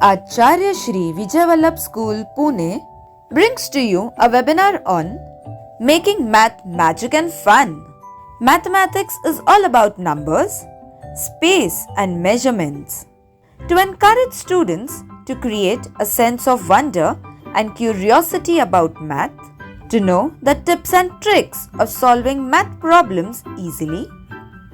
Acharya Shri Vijay Vallabh School, Pune brings to you a webinar on Making Math Magic and Fun. Mathematics is all about numbers, space and measurements. To encourage students to create a sense of wonder and curiosity about math, to know the tips and tricks of solving math problems easily,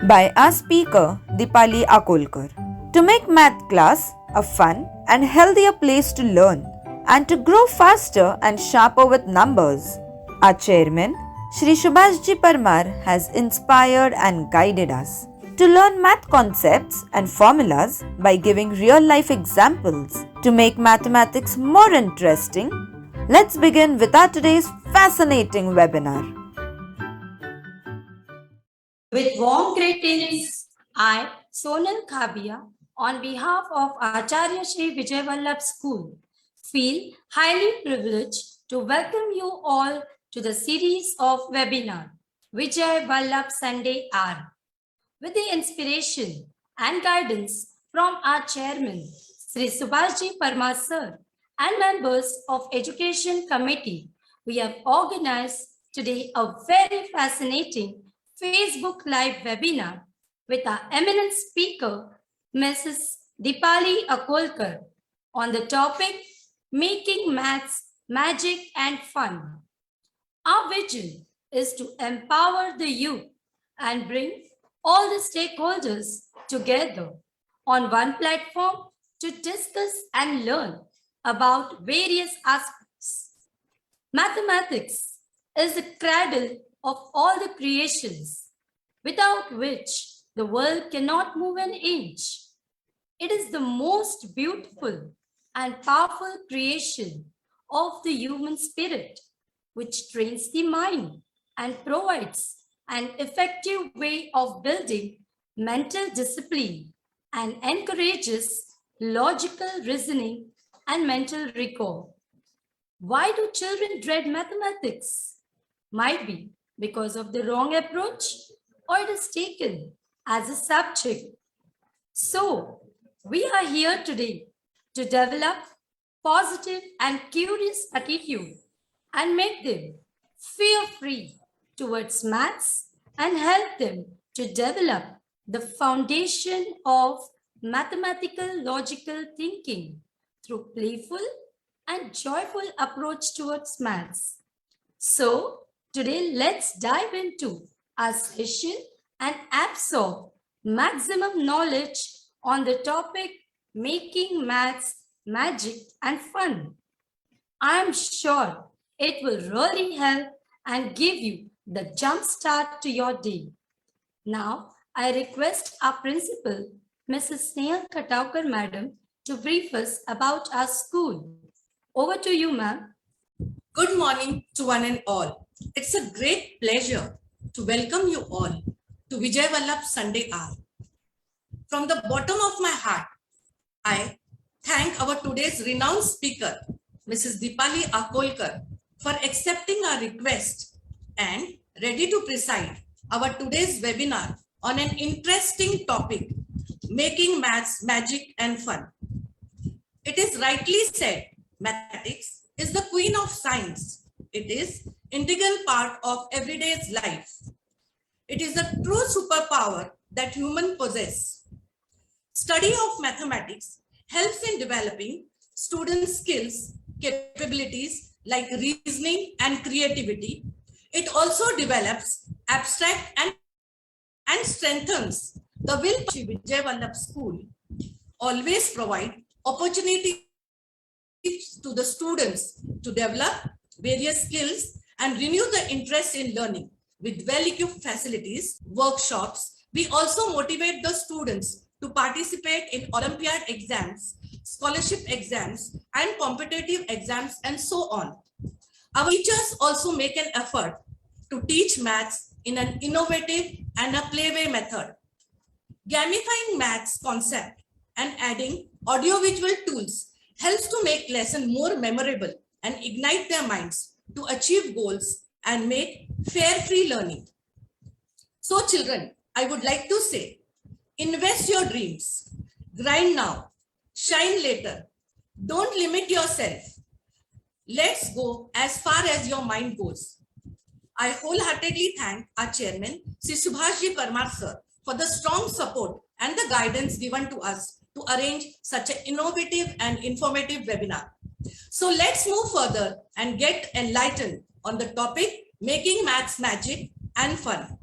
by our speaker Dipali Akolkar. To make math class a fun and healthier place to learn and to grow faster and sharper with numbers, our chairman Shri Subhashji Parmar has inspired and guided us to learn math concepts and formulas by giving real life examples to make mathematics more interesting. Let's begin with our today's fascinating webinar. With warm greetings, I, Sonal Khabia, on behalf of Acharya Shri Vijay Vallabh School, feel highly privileged to welcome you all to the series of webinar, Vijay Vallabh Sunday Hour. With the inspiration and guidance from our chairman, Sri Subhashji Parmar Sir, and members of Education Committee, we have organized today a very fascinating Facebook Live webinar with our eminent speaker, Mrs. Dipali Akolkar, on the topic Making Maths Magic and Fun. Our vision is to empower the youth and bring all the stakeholders together on one platform to discuss and learn about various aspects. Mathematics is the cradle of all the creations, without which the world cannot move an inch. It is the most beautiful and powerful creation of the human spirit, which trains the mind and provides an effective way of building mental discipline and encourages logical reasoning and mental recall. Why do children dread mathematics? Might be because of the wrong approach, or it is taken as a subject. So, we are here today to develop positive and curious attitude and make them fear-free towards maths and help them to develop the foundation of mathematical logical thinking through playful and joyful approach towards maths. So, today let's dive into our session and absorb maximum knowledge on the topic Making Maths Magic and Fun. I am sure it will really help and give you the jump start to your day. Now, I request our principal, Mrs. Snehal Khataukar Madam, to brief us about our school. Over to you, ma'am. Good morning to one and all. It's a great pleasure to welcome you all to Vijay Vallabh Sunday Hour. From the bottom of my heart, I thank our today's renowned speaker, Mrs. Dipali Akolkar, for accepting our request and ready to preside our today's webinar on an interesting topic, Making Maths Magic and Fun. It is rightly said, mathematics is the queen of science. It is integral part of everyday's life. It is a true superpower that humans possess. Study of mathematics helps in developing students' skills, capabilities like reasoning and creativity. It also develops abstract and strengthens the will. Vijay Vallabh School always provide opportunities to the students to develop various skills and renew the interest in learning. With well-equipped facilities, workshops, we also motivate the students to participate in Olympiad exams, scholarship exams, and competitive exams, and so on. Our teachers also make an effort to teach maths in an innovative and a playway method. Gamifying maths concept and adding audiovisual tools helps to make lesson more memorable and ignite their minds to achieve goals and make fair-free learning. So children, I would like to say, invest your dreams, grind now, shine later. Don't limit yourself. Let's go as far as your mind goes. I wholeheartedly thank our chairman, Sri Subhashji Parmar sir, for the strong support and the guidance given to us to arrange such an innovative and informative webinar. So let's move further and get enlightened on the topic making maths magic and fun,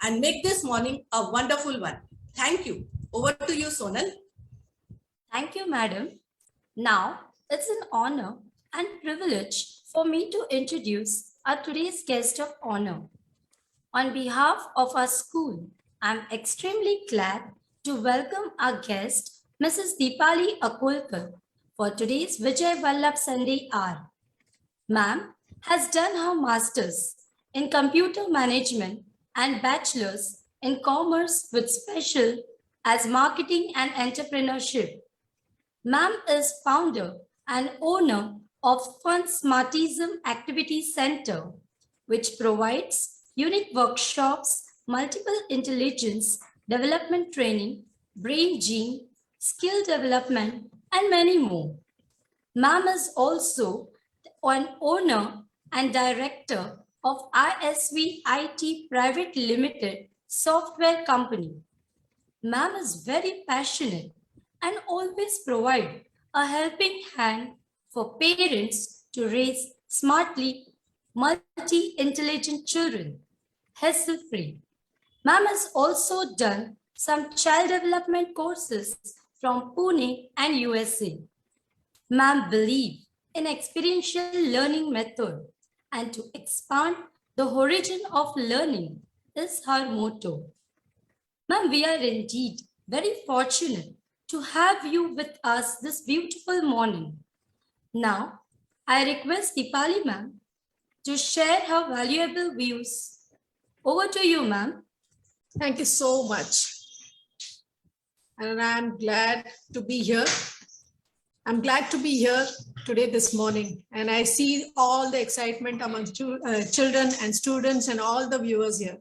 and make this morning a wonderful one. Thank you. Over to you, Sonal. Thank you, madam. Now, it's an honor and privilege for me to introduce our today's guest of honor. On behalf of our school, I'm extremely glad to welcome our guest, Mrs. Dipali Akolkar, for today's Vijay Vallabh Sunday hour. Ma'am has done her master's in computer management and bachelor's in commerce with special as marketing and entrepreneurship. Ma'am is founder and owner of Funsmartism Activity Center, which provides unique workshops, multiple intelligence development training, brain gene, skill development, and many more. Ma'am is also an owner and director of ISV IT Private Limited software company. Ma'am is very passionate and always provide a helping hand for parents to raise smartly multi-intelligent children, hassle-free. Ma'am has also done some child development courses from Pune and USA. Ma'am believes in experiential learning method, and to expand the origin of learning is her motto. Ma'am, we are indeed very fortunate to have you with us this beautiful morning. Now, I request Dipali ma'am to share her valuable views. Over to you, ma'am. Thank you so much. And I'm glad to be here. I'm glad to be here today, this morning. And I see all the excitement among children and students and all the viewers here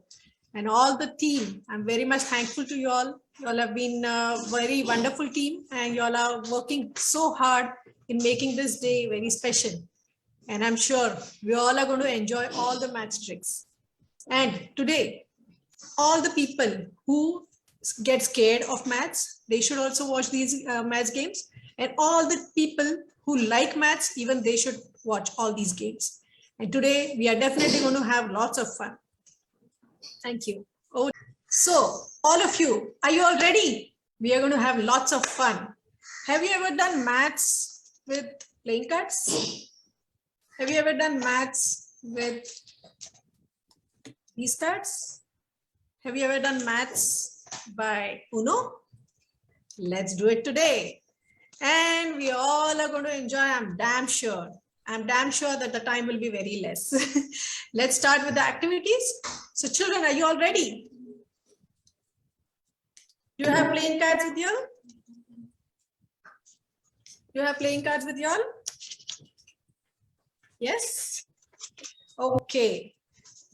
and all the team. I'm very much thankful to you all. You all have been a very wonderful team, and you all are working so hard in making this day very special. And I'm sure we all are going to enjoy all the maths tricks. And today, all the people who get scared of maths, they should also watch these maths games. And all the people who like maths, even they should watch all these games. And today we are definitely going to have lots of fun. Thank you. Oh, so all of you, are you all ready? We are going to have lots of fun. Have you ever done maths with playing cards? Have you ever done maths with these cards? Have you ever done maths by Uno? Let's do it today. And we all are going to enjoy, I'm damn sure. I'm damn sure that the time will be very less. Let's start with the activities. So children, are you all ready? Do you have playing cards with you? Do you have playing cards with you all? Yes? Okay.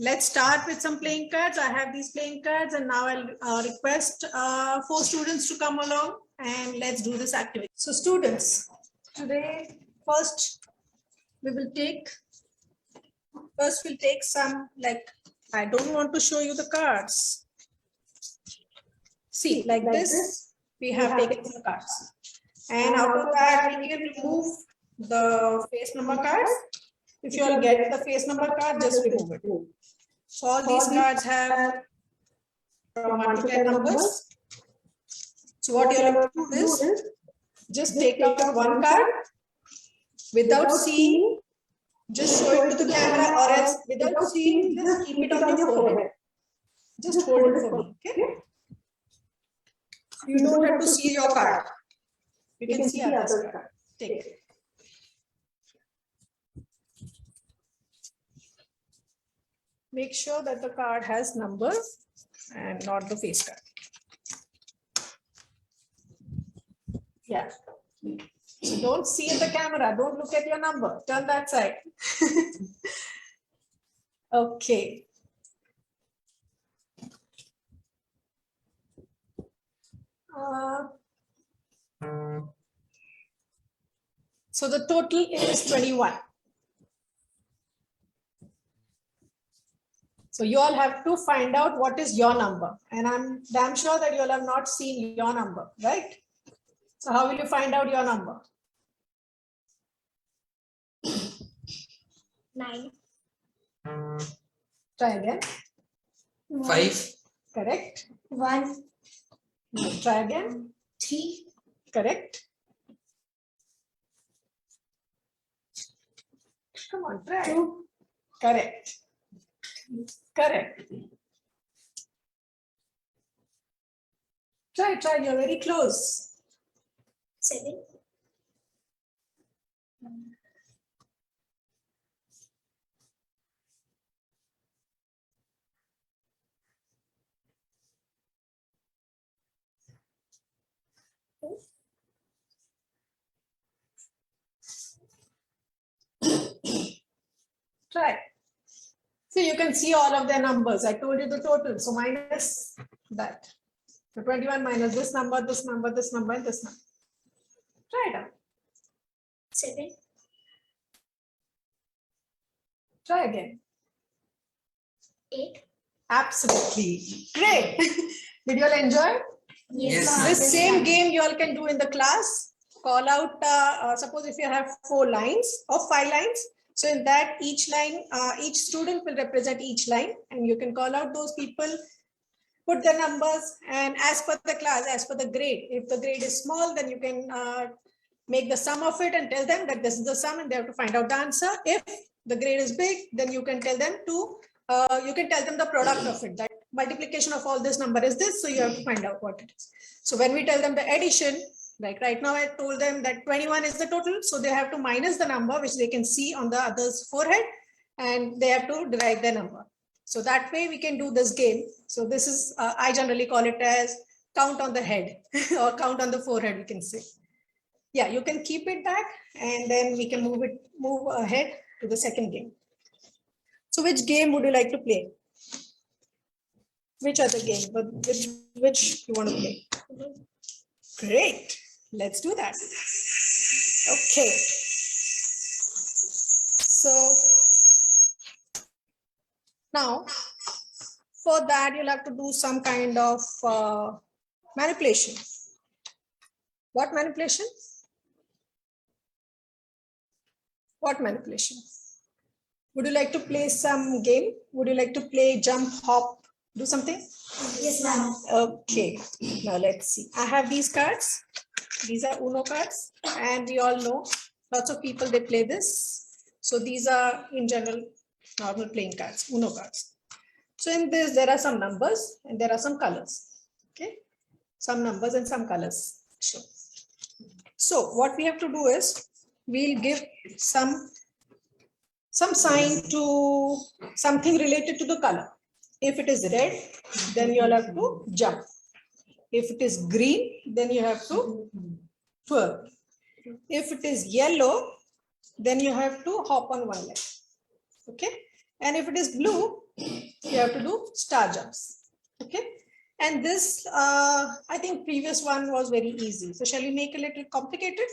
Let's start with some playing cards. I have these playing cards, and now I'll request 4 students to come along and let's do this activity. So students, today first we'll take some, like, I don't want to show you the cards. See, like this, we have taken some cards. And out of that, we can remove the face number cards. If you all get the face number card, just remove it. So all these cards have from 1 to 10 numbers. So what you have to do is just take out one card without seeing, just show it to the camera, or else without seeing, just keep it on your forehead. Just hold it for me, okay? You don't have to see your card. You can see others' card. Take it. Make sure that the card has numbers and not the face card. Yeah. So don't see in the camera. Don't look at your number. Turn that side. Okay. So the total is 21. So you all have to find out what is your number. And I'm damn sure that you all have not seen your number, right? So how will you find out your number? 9. Try again. 5. Correct. 1. Now try again. 3. Correct. Come on, try. 2. Correct. Correct. Try, you're very close. 7. Try. So you can see all of their numbers. I told you the total. So minus that. So 21 minus this number, this number, this number, and this number. Try it out. 7. Try again. 8. Absolutely. Great. Did you all enjoy? Yes, ma'am. This same game you all can do in the class. Call out, suppose if you have 4 lines or 5 lines. So in that each line, each student will represent each line, and you can call out those people, put the numbers, and as per the class, as per the grade. If the grade is small, then you can make the sum of it and tell them that this is the sum, and they have to find out the answer. If the grade is big, then you can tell them to, you can tell them the product of it, that multiplication of all this number is this, so you have to find out what it is. So when we tell them the addition, like right now I told them that 21 is the total, so they have to minus the number which they can see on the other's forehead, and they have to derive the number. So that way we can do this game. So this is, I generally call it as count on the head or count on the forehead, we can say. Yeah, you can keep it back, and then we can move ahead to the second game. So which game would you like to play? Which other game? But which you want to play? Great. Let's do that. Okay. So now for that you'll have to do some kind of manipulation. What manipulation? What manipulation? Would you like to play some game? Would you like to play jump, hop, do something? Yes, ma'am. Okay, now let's see. I have these cards. These are Uno cards, and we all know lots of people, they play this. So these are in general normal playing cards, Uno cards. So in this, there are some numbers and there are some colors. Okay, some numbers and some colors. Sure. So what we have to do is we'll give some sign to something related to the color. If it is red, then you'll have to jump. If it is green, then you have to twirl. If it is yellow, then you have to hop on one leg. Okay. And if it is blue, you have to do star jumps. Okay. And this, I think previous one was very easy. So shall we make a little complicated?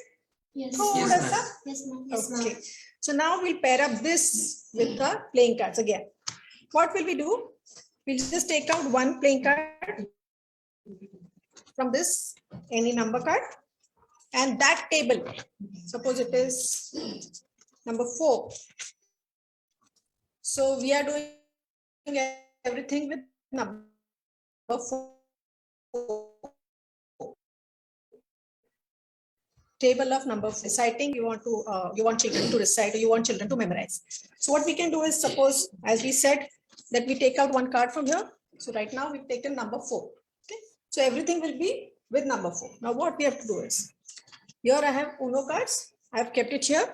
Yes. Thoda Yes, sa? ma'am. Yes, ma'am. Yes, ma'am. Okay. So now we'll pair up this with the playing cards again. What will we do? We'll just take out one playing card from this, any number card, and that table, suppose it is number 4. So we are doing everything with number 4. Table of number 4. Reciting, you want children to recite, or you want children to memorize. So what we can do is, suppose, as we said, that we take out one card from here. So right now we've taken number 4. Okay. So everything will be with number 4. Now what we have to do is, here I have Uno cards. I have kept it here.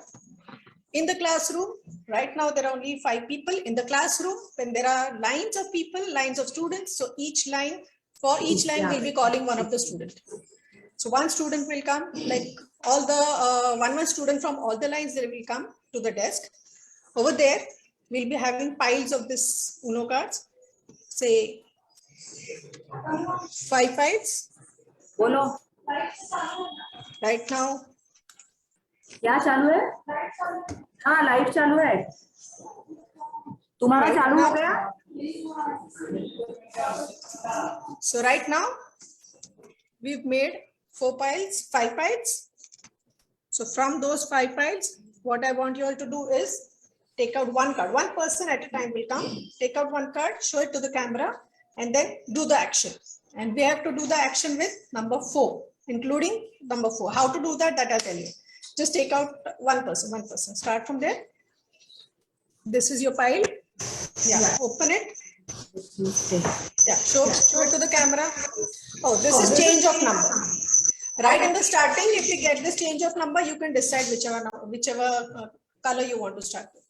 In the classroom, right now there are only 5 people in the classroom. When there are lines of people, lines of students, so each line, for each line we'll be calling one of the students. So one student will come, like all the one student from all the lines, they will come to the desk. Over there, we'll be having piles of this Uno cards, say 5 piles. Uno. Right now, क्या चालू है? हाँ light चालू है. तुम्हारा चालू हो गया? So right now we've made 4 piles, 5 piles. So from those 5 piles, what I want you all to do is take out one card. One person at a time will come, take out one card, show it to the camera, and then do the action. And we have to do the action with number 4, including number 4. How to do that, that I'll tell you. Just take out one person. Start from there. This is your pile. Yeah, open it. Yeah, show it to the camera. Oh, this is change of number. Right in the starting, if you get this change of number, you can decide whichever color you want to start with.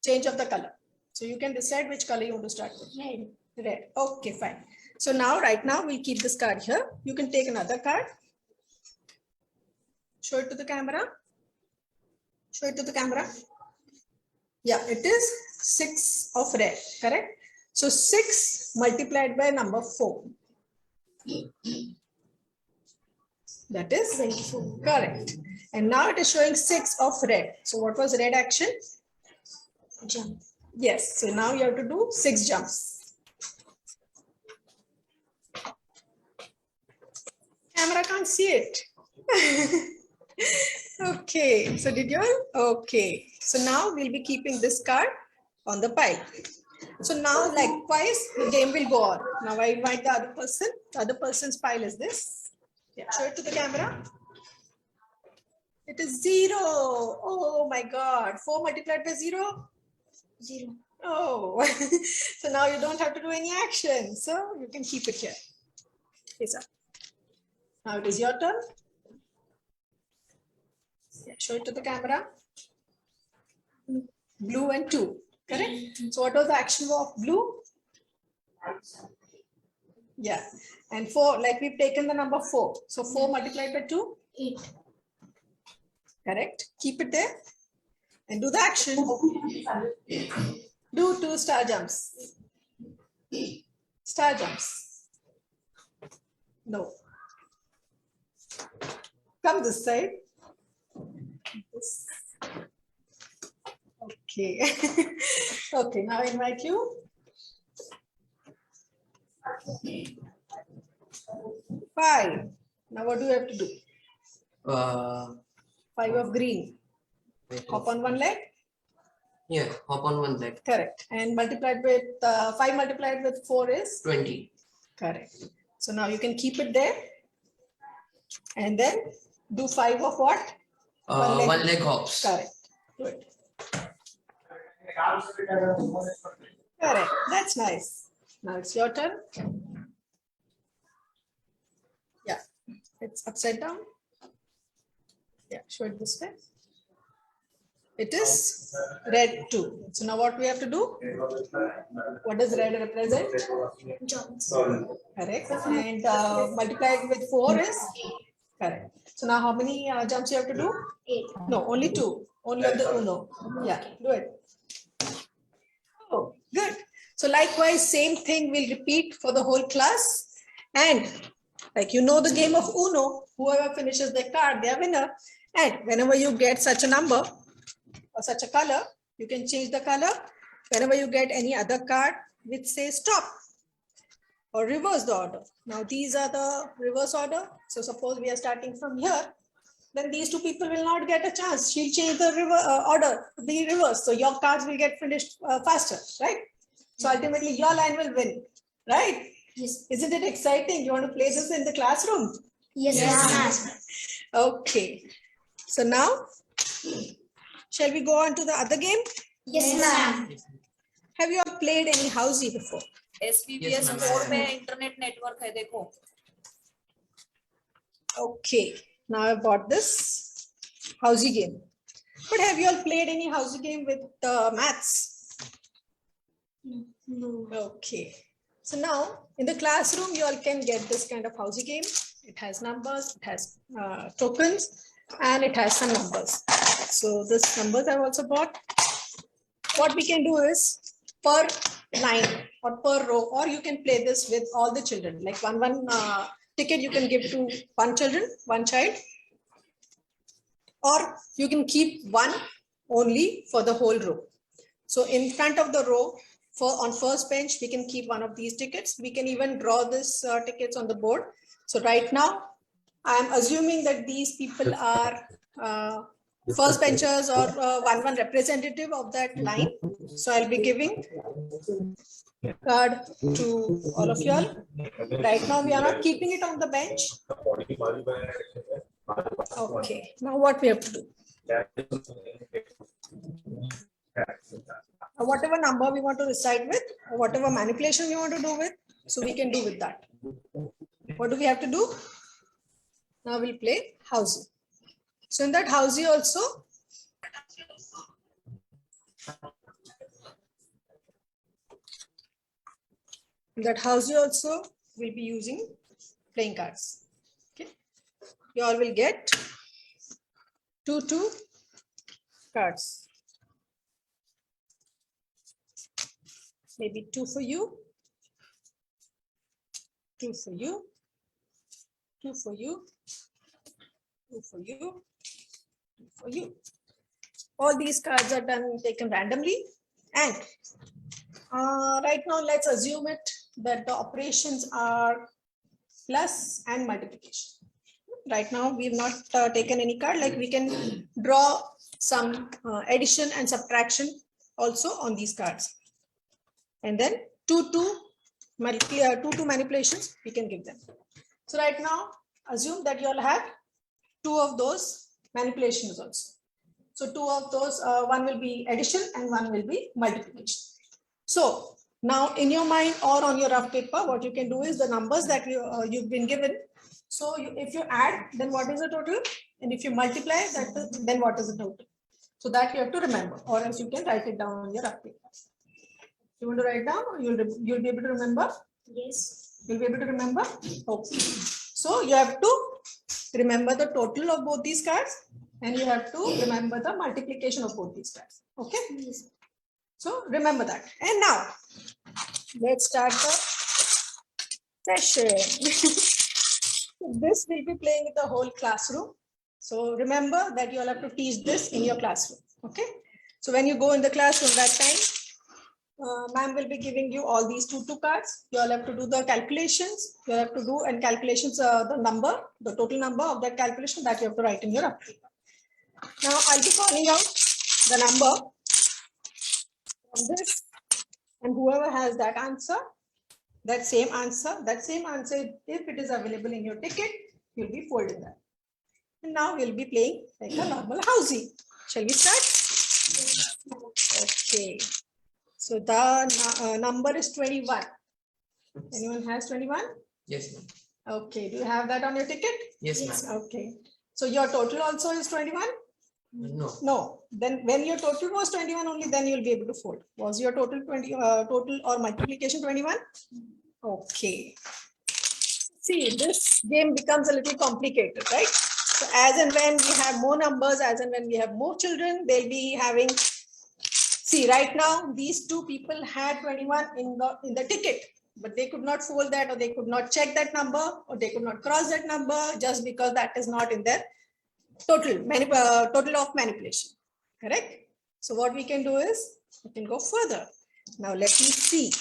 Change of the color. So you can decide which color you want to start with. Red. Okay, fine. So now, right now, we'll keep this card here. You can take another card. Show it to the camera. Show it to the camera. Yeah, it is 6 of red, correct? So 6 multiplied by number 4. That is 24. Correct. And now it is showing 6 of red. So what was red action? Jump. Yes. So now you have to do 6 jumps. Camera can't see it. Okay. So did you all? Okay. So now we'll be keeping this card on the pile. So now likewise, the game will go on. Now I invite the other person. The other person's pile is this. Yeah, show it to the camera. It is 0. Oh my God. 4 multiplied by 0? 0. Oh, so now you don't have to do any action. So you can keep it here. Okay, sir. Now it is your turn. Yeah, show it to the camera. Blue and 2. Correct? So what was the action of blue? Yeah. And 4, like we've taken the number 4. So 4 multiplied by 2? 8. Correct. Keep it there. And do the action. Do 2 star jumps. Star jumps. No. Come this side. This. Okay. Okay, now I invite you. 5. Now what do you have to do? 5 of green. Hop on one leg. Yeah, hop on one leg. Correct. And multiplied with 5 multiplied with 4 is 20. correct. So now you can keep it there. And then do 5 of what? One leg hops. Correct. Do it. Correct. That's nice. Now it's your turn. Yeah. It's upside down. Yeah. Show it this way. It is red 2. So now what we have to do? What does red represent? Jumps. Correct. And multiplied with 4 is correct. So now how many jumps you have to do? 8. No, only 2. Only on the uno. Yeah, do it. Oh, good. So likewise, same thing will repeat for the whole class. And like you know the game of Uno, whoever finishes their card, they are winner. And whenever you get such a number or such a color, you can change the color. Whenever you get any other card which says stop or reverse the order. Now these are the reverse order. So suppose we are starting from here. Then these 2 people will not get a chance. She'll change the order to be reversed. So your cards will get finished faster, right? So ultimately your line will win, right? Yes. Isn't it exciting? You want to play this in the classroom? Yes, yes. Okay. So now, shall we go on to the other game? Yes, ma'am. Have you all played any housey before? SVBS board में internet network है देखो. Okay. Now I bought this housey game. But have you all played any housey game with maths? No. Okay. So now in the classroom, you all can get this kind of housey game. It has numbers, it has tokens, and it has some numbers. So this numbers I've also bought. What we can do is per line or per row, or you can play this with all the children. Like one ticket you can give to one child, or you can keep one only for the whole row. So in front of the row, on first bench, we can keep one of these tickets. We can even draw this tickets on the board. So right now, I am assuming that these people are first benchers or one representative of that line. So I'll be giving card to all of you all. Right now, we are not keeping it on the bench. Okay, now what we have to do? Whatever number we want to recite with, or whatever manipulation we want to do with, so we can do with that. What do we have to do? Now we'll play housey. So in that housey also, we'll be using playing cards. Okay, you all will get two cards. Maybe two for you, two for you, two for you, two for you, two for you. All these cards are taken randomly, and right now let's assume that the operations are plus and multiplication. Right now we've not taken any card. Like we can draw some addition and subtraction also on these cards, and then two manipulations we can give them. So right now assume that you all have two of those manipulations also. So two of those, one will be addition and one will be multiplication. So now in your mind or on your rough paper, what you can do is the numbers that you've been given. So if you add, then what is the total? And if you multiply, then what is the total? So that you have to remember, or else you can write it down on your rough paper. You want to write down, or you'll be able to remember? Yes. You'll be able to remember? Okay. So you have to remember the total of both these cards, and you have to remember the multiplication of both these cards. Okay? Yes. So remember that. And now let's start the session. This will be playing in the whole classroom. So remember that you all have to teach this in your classroom. Okay? So when you go in the classroom that time, ma'am will be giving you all these two cards. You all have to do the calculations. You have to do and calculations, the total number of that calculation that you have to write in your rough paper. Now I'll be calling out the number from this, and whoever has that answer, that same answer, if it is available in your ticket, you'll be folding that. And now we'll be playing like a normal housey. Shall we start? Okay. So the number is 21. Anyone has 21? Yes, ma'am. Okay. Do you have that on your ticket? Yes, ma'am. Okay. So your total also is 21? No. No. Then when your total was 21 only, then you'll be able to fold. Was your total total or multiplication 21? Okay. See, this game becomes a little complicated, right? So as and when we have more numbers, as and when we have more children, they'll be having. See, right now these two people had 21 in the ticket, but they could not fold that, or they could not check that number, or they could not cross that number just because that is not in their total of manipulation. Correct? So what we can do is we can go further. Now let me see.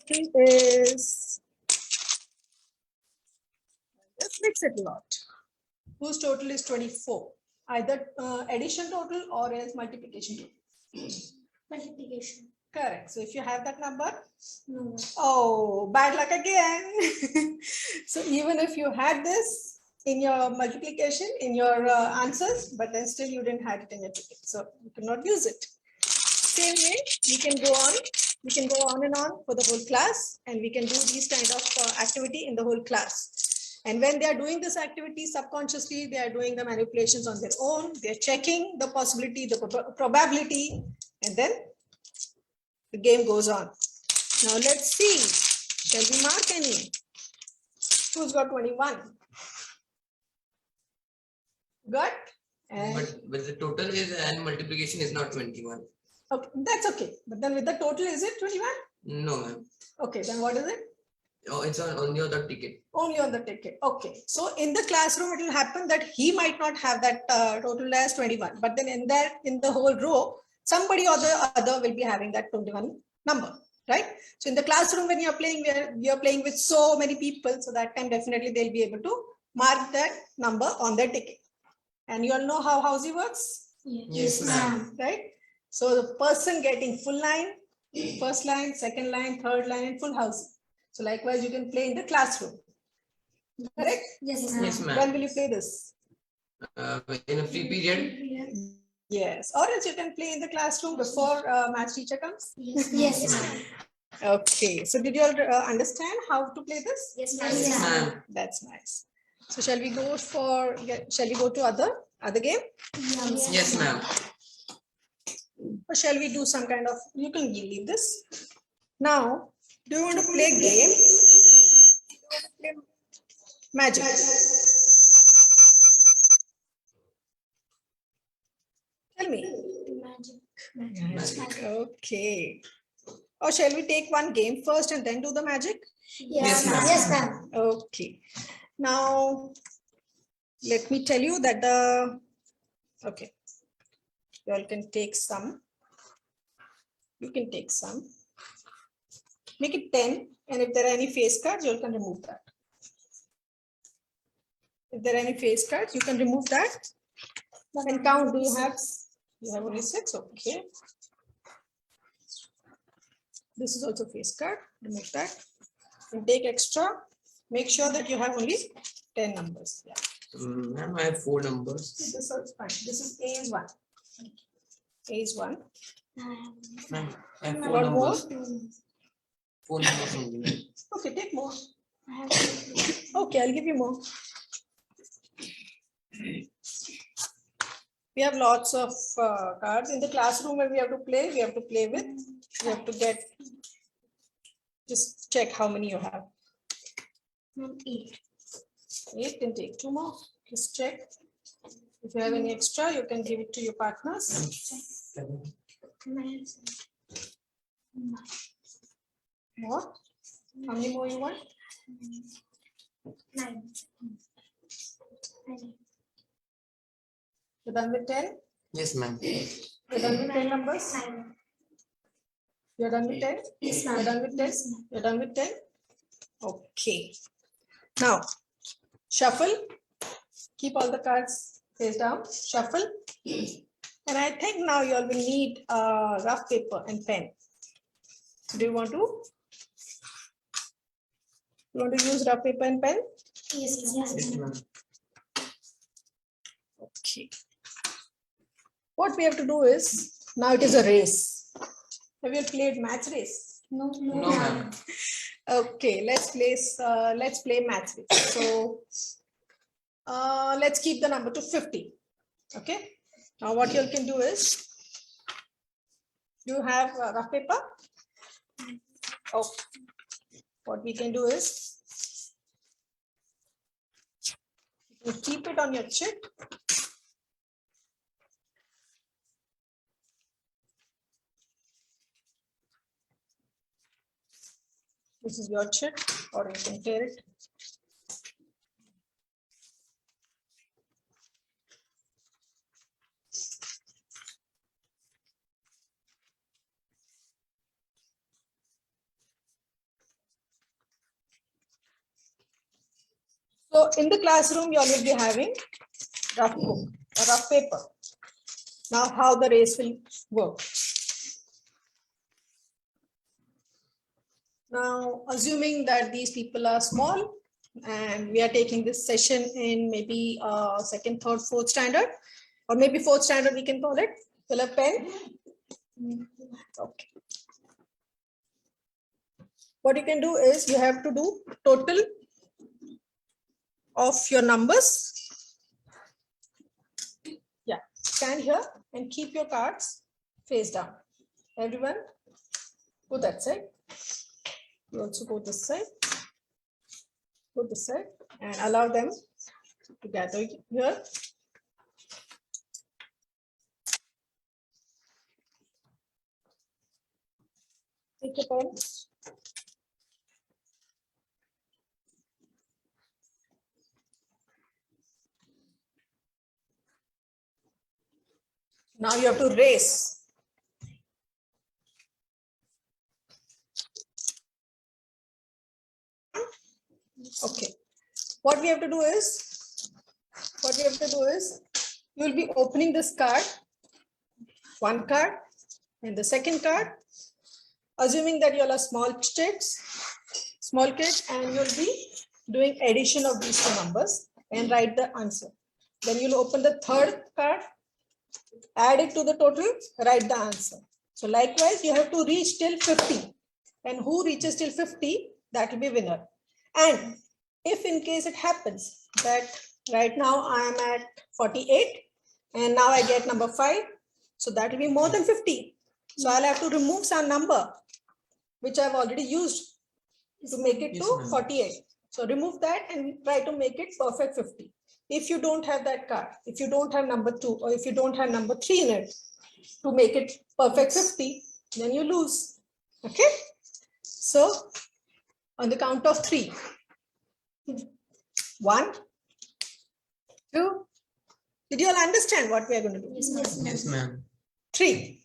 It is, let's mix it a lot. Whose total is 24? Either addition total or as multiplication total. Multiplication. Correct. So if you have that number, no. Oh, bad luck again. So even if you had this in your multiplication, in your answers, but then still you didn't have it in your ticket, so you cannot use it. Same way, we can go on. We can go on and on for the whole class, and we can do these kind of activity in the whole class. And when they are doing this activity subconsciously, they are doing the manipulations on their own. They're checking the possibility, the probability, and then the game goes on. Now let's see. Shall we mark any? Who's got 21? Got? But the total is and multiplication is not 21. Okay, that's okay. But then with the total, is it 21? No, ma'am. Okay, then what is it? Oh, it's only on the ticket. Only on the ticket. Okay. So in the classroom, it will happen that he might not have that total as 21, but then in the whole row, somebody or the other will be having that 21 number, right? So in the classroom, when you're playing, you're playing with so many people, so that time definitely they'll be able to mark that number on their ticket. And you all know how housey works, Yes, ma'am. right? So the person getting full line, first line, second line, third line, and full house. So likewise, you can play in the classroom. Correct? Yes, Yes, When ma'am. will you play this? In a free period. Yes. Or else you can play in the classroom before math teacher comes. Yes, ma'am. Okay. So did you all understand how to play this? Yes, Yes, ma'am. ma'am. That's nice. So shall we go to other game? Yes, ma'am. Or shall we do some kind of, you can leave this. Now, do you want to play game? Magic. Tell me. Magic. Okay. Or shall we take one game first and then do the magic? Yes, ma'am. yes, ma'am. Okay. Now, let me tell you that okay, you all can take some. You can take some. Make it 10. And if there are any face cards, you all can remove that. If there are any face cards, you can remove that. And count. Do you have? You have only 6. Okay. This is also face card. Remove that. And take extra. Make sure that you have only 10 numbers. Yeah. Ma'am, I have 4 numbers. This is fine. This is A is 1. A is 1. Ma'am, I have 4 What more? numbers. 4 numbers only, ma'am. Okay, take more. Okay, I'll give you more. We have lots of cards in the classroom. When we have to play with. We have to get. Just check how many you have. 8. 8, then take 2 more. Just check. If you have any extra, you can give it to your partners. 7. 9. More? How many more you want? 9. You're done with 10? Yes, ma'am. You're done with 10 numbers? You're done with 10? Yes, You're ma'am. done with 10? You're done with 10? Okay. Now, shuffle. Keep all the cards face down. Shuffle. And I think now you all will need rough paper and pen. So do you want to? You want to use rough paper and pen? Yes, Yes, ma'am. ma'am. Okay. What we have to do is, now it is a race. Have you played match race? No, No, ma'am. Okay, let's play match race. So let's keep the number to 50. Okay. Now what you all can do is, do you have rough paper? Oh, what we can do is, you keep it on your chit. This is your chit, or you can tear it. So in the classroom, you all will be having rough book or rough paper. Now how the race will work. Now, assuming that these people are small and we are taking this session in maybe second, third, fourth standard, or maybe fourth standard, we can call it. Fill a pen. Okay. What you can do is you have to do total of your numbers. Yeah, stand here and keep your cards face down. Everyone, go that side. You also go this side. Go this side and allow them to gather here. Take a pen. Now you have to race. Okay. What we have to do is, you will be opening this card, one card, and the second card, assuming that you all are small kids, and you'll be doing addition of these two numbers and write the answer. Then you'll open the third card, add it to the total, write the answer. So likewise, you have to reach till 50. And who reaches till 50, that will be winner. And if in case it happens that right now I am at 48 and now I get number 5, so that will be more than 50. So I'll have to remove some number which I've already used to make it to 48. So remove that and try to make it perfect 50. If you don't have that card, if you don't have number 2 or if you don't have number 3 in it to make it perfect 50, then you lose. Okay. So on the count of 3. 1, 2. Did you all understand what we are going to do? Yes, ma'am. 3.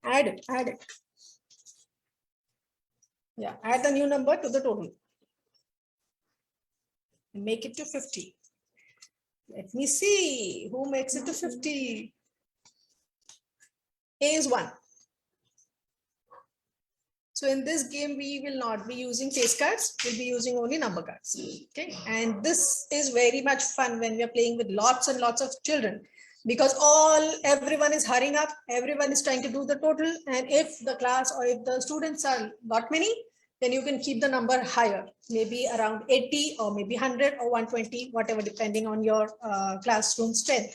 Add it. Yeah, add the new number to the total. And make it to 50. Let me see who makes it to 50. A is 1. So in this game, we will not be using face cards. We'll be using only number cards. Okay. And this is very much fun when we are playing with lots and lots of children, because everyone is hurrying up. Everyone is trying to do the total. And if the class or if the students are not many, then you can keep the number higher, maybe around 80 or maybe 100 or 120, whatever, depending on your classroom strength.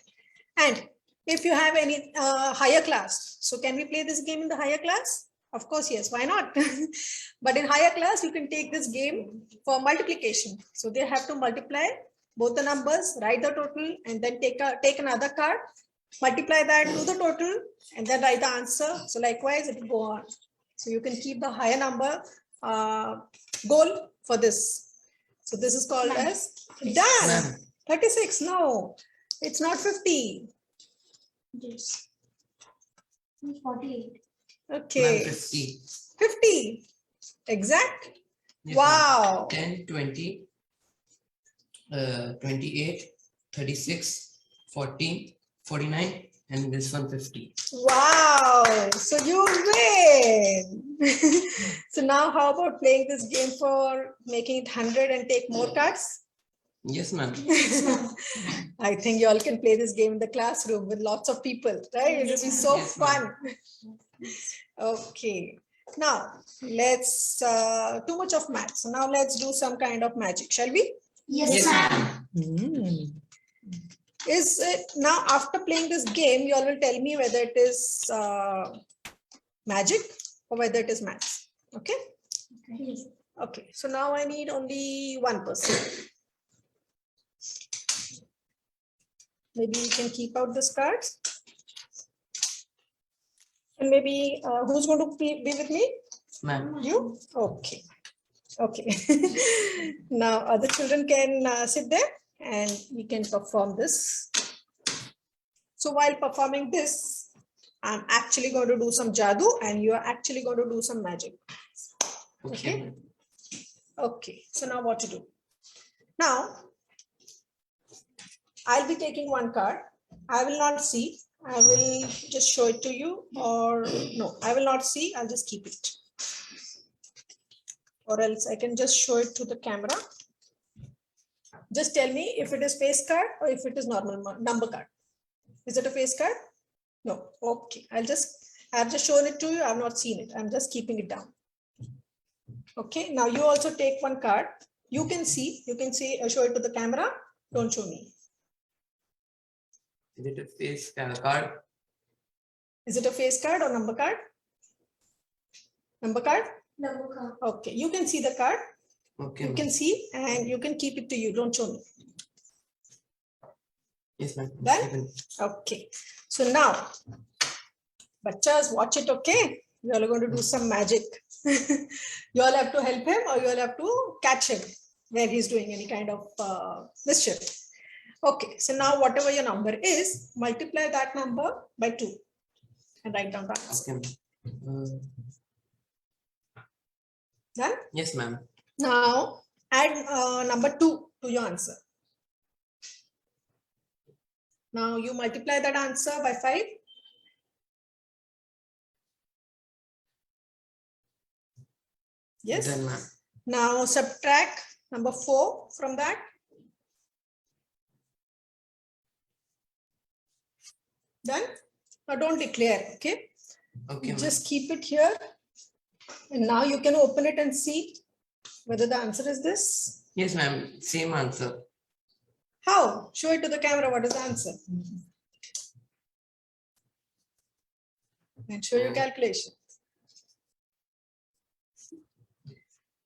And if you have any higher class, so can we play this game in the higher class? Of course, yes, why not? But in higher class, you can take this game for multiplication. So they have to multiply both the numbers, write the total, and then take another card, multiply that to the total, and then write the answer. So likewise, it will go on. So you can keep the higher number goal for this. So this is called as done. 36. No, it's not 50. Yes. 48. Okay. 50. 50. Exact. Yes, Wow. 10, 20, 28, 36, 14, 49, and this one 50. Wow. So you win. So now how about playing this game for making it 100 and take more cards? Yes, ma'am. I think you all can play this game in the classroom with lots of people, right? It will be so Yes, ma'am. fun. Okay. Now let's too much of math. So now let's do some kind of magic, shall we? Yes, ma'am. Is it now, after playing this game, you all will tell me whether it is magic or whether it is maths. Okay. Yes. Okay. So now I need only one person. Maybe you can keep out this cards. And maybe who's going to be with me? Ma'am. You? Okay. Okay. Now other children can sit there and we can perform this. So while performing this, I'm actually going to do some jadoo and you are actually going to do some magic. Okay. Okay. So now what to do? Now, I'll be taking one card. I will not see. I will just show it to you, or no, I will not see. I'll just keep it. Or else I can just show it to the camera. Just tell me if it is face card or if it is normal number card. Is it a face card? No. Okay. I've just shown it to you. I've not seen it. I'm just keeping it down. Okay. Now you also take one card. You can see, show it to the camera. Don't show me. Is it a face card? Is it a face card or number card? Number card? Number card. Okay. You can see the card. Okay. You can see and you can keep it to you. Don't show me. Yes, ma'am. Done? Okay. So now, bachas, watch it, okay? You all are going to do some magic. You all have to help him, or you all have to catch him where he's doing any kind of mischief. Okay, so now whatever your number is, multiply that number by 2 and write down the answer. Okay. Done? Yes, ma'am. Now add number 2 to your answer. Now you multiply that answer by 5. Yes. Done, ma'am. Now subtract number 4 from that. Done? Now don't declare, okay? Okay, You ma'am. just keep it here. And now you can open it and see whether the answer is this. Yes, ma'am. Same answer. How? Show it to the camera. What is the answer? And show your calculation.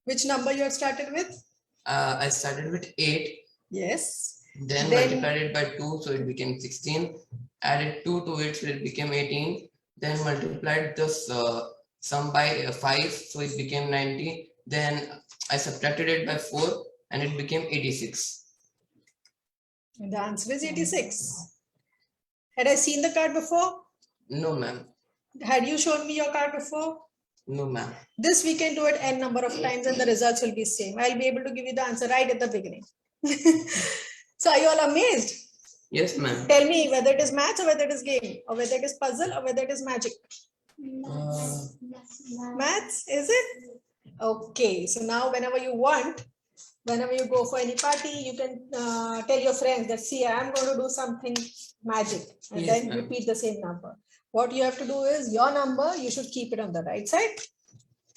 Which number you have started with? I started with 8, Yes. then multiplied it by 2, so it became 16. Added 2 to it, so it became 18. Then multiplied this sum by 5, so it became 90. Then I subtracted it by 4, and it became 86. And the answer is 86. Had I seen the card before? No, ma'am. Had you shown me your card before? No, ma'am. This we can do it n number of times and the results will be same. I'll be able to give you the answer right at the beginning. So are you all amazed? Yes, ma'am. Tell me whether it is maths or whether it is game or whether it is puzzle or whether it is magic. Maths, is it? Okay, so now whenever you want, whenever you go for any party, you can tell your friends that, see, I'm going to do something magic, and Yes, then ma'am. repeat the same number. What you have to do is your number, you should keep it on the right side,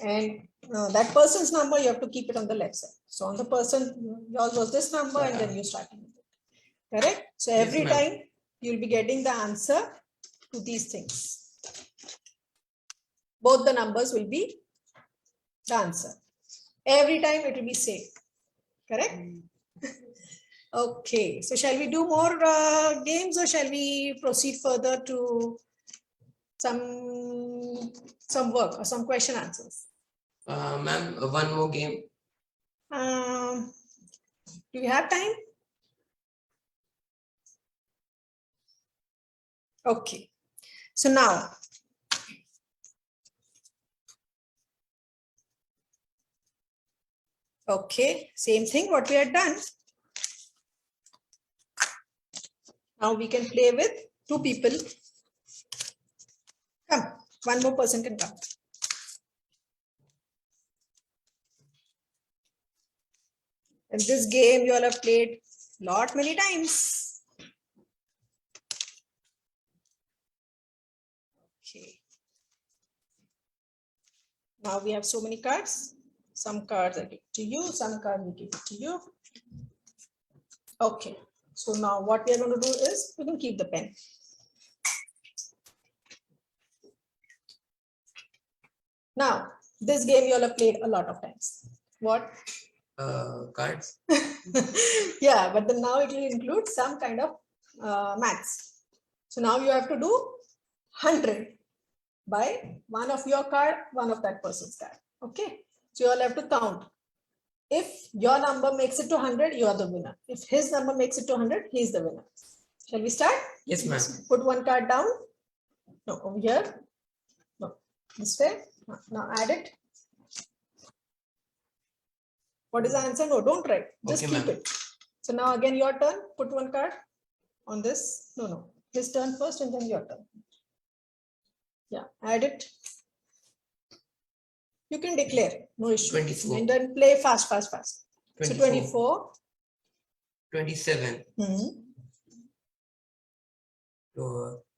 and that person's number, you have to keep it on the left side. So on the person, yours was this number, and then you started with it. Correct? So Yes, every ma'am. time you'll be getting the answer to these things. Both the numbers will be the answer. Every time it will be same. Correct? Okay, so shall we do more games or shall we proceed further to some work or some question answers? Ma'am, one more game. Do we have time? Okay, so now okay, same thing what we had done. Now we can play with 2 people. Come, one more person can come. And this game you all have played many times. Okay. Now we have so many cards. Some cards I give to you, some cards we give to you. Okay. So now what we are going to do is we can keep the pen. Now, this game you all have played a lot of times. What? Cards. Yeah, but then now it will include some kind of maths. So now you have to do 100 by one of your card, one of that person's card. Okay. So you all have to count. If your number makes it to 100, you are the winner. If his number makes it to 100, he is the winner. Shall we start? Yes, ma'am. Put one card down. No, over here. No, this way. Now add it. What is the answer? No, don't write. Just Okay, keep ma'am. it. So now again your turn. Put one card on this. No. His turn first and then your turn. Yeah, add it. You can declare. No issue. 24. And then play fast. So 24. 24. 27.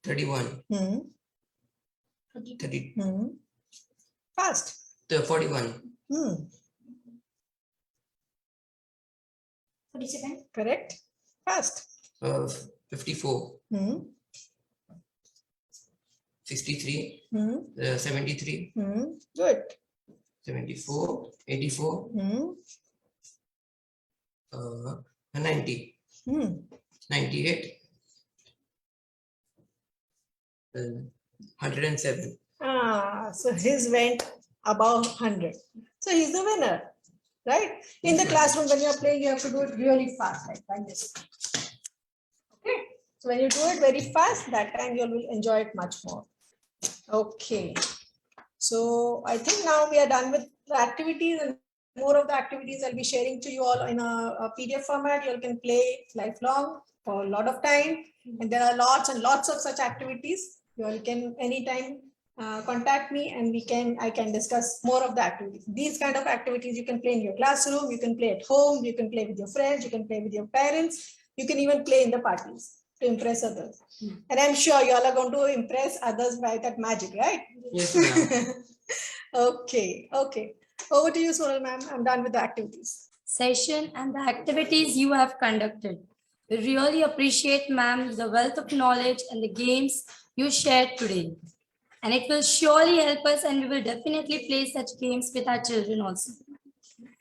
31. 30. Fast. 41. 47. Correct. Fast. 54. 63. 73. Good. 74. 84. 90. 98. 107. So his went above 100. So he's the winner, right? In the classroom, when you're playing, you have to do it really fast, like this. Okay. So when you do it very fast, that time you will enjoy it much more. Okay. So I think now we are done with the activities, and more of the activities I'll be sharing to you all in a PDF format. You can play lifelong for a lot of time. And there are lots and lots of such activities. You all can anytime contact me, and I can discuss more of the activities. These kind of activities you can play in your classroom, you can play at home, you can play with your friends, you can play with your parents, you can even play in the parties to impress others. And I'm sure you all are going to impress others by that magic, right? Yes, ma'am. Okay. Over to you, Sonal ma'am. I'm done with the activities. Session and the activities you have conducted. We really appreciate, ma'am, the wealth of knowledge and the games you shared today. And it will surely help us, and we will definitely play such games with our children also.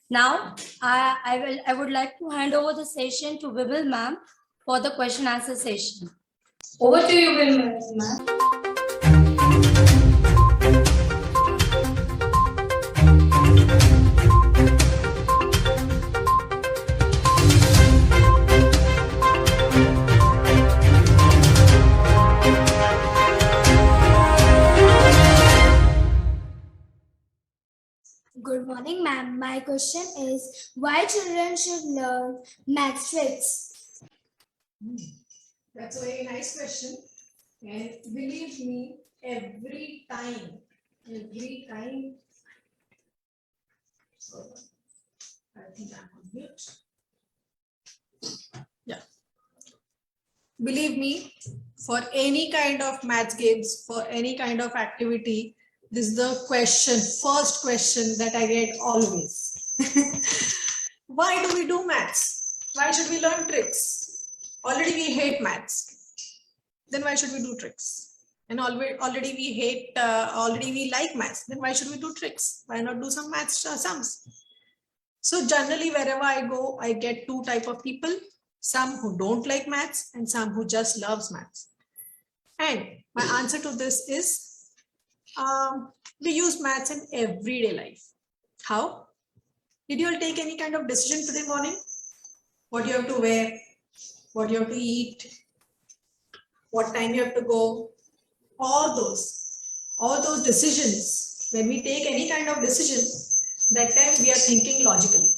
Now, I would like to hand over the session to Vimal ma'am for the question answer session. Over to you, Vimal ma'am. Good morning, ma'am. My question is why children should learn math tricks? That's a very nice question. And believe me, every time. I think I'm on mute. Yeah. Believe me, for any kind of maths games, for any kind of activity, this is the first question that I get always. Why do we do maths? Why should we learn tricks? Already we hate maths. Then why should we do tricks? And already we like maths. Then why should we do tricks? Why not do some maths sums? So generally, wherever I go, I get two type of people. Some who don't like maths and some who just loves maths. And my answer to this is we use maths in everyday life. How? Did you all take any kind of decision today morning? What you have to wear, what you have to eat, what time you have to go, all those decisions. When we take any kind of decision, that time we are thinking logically.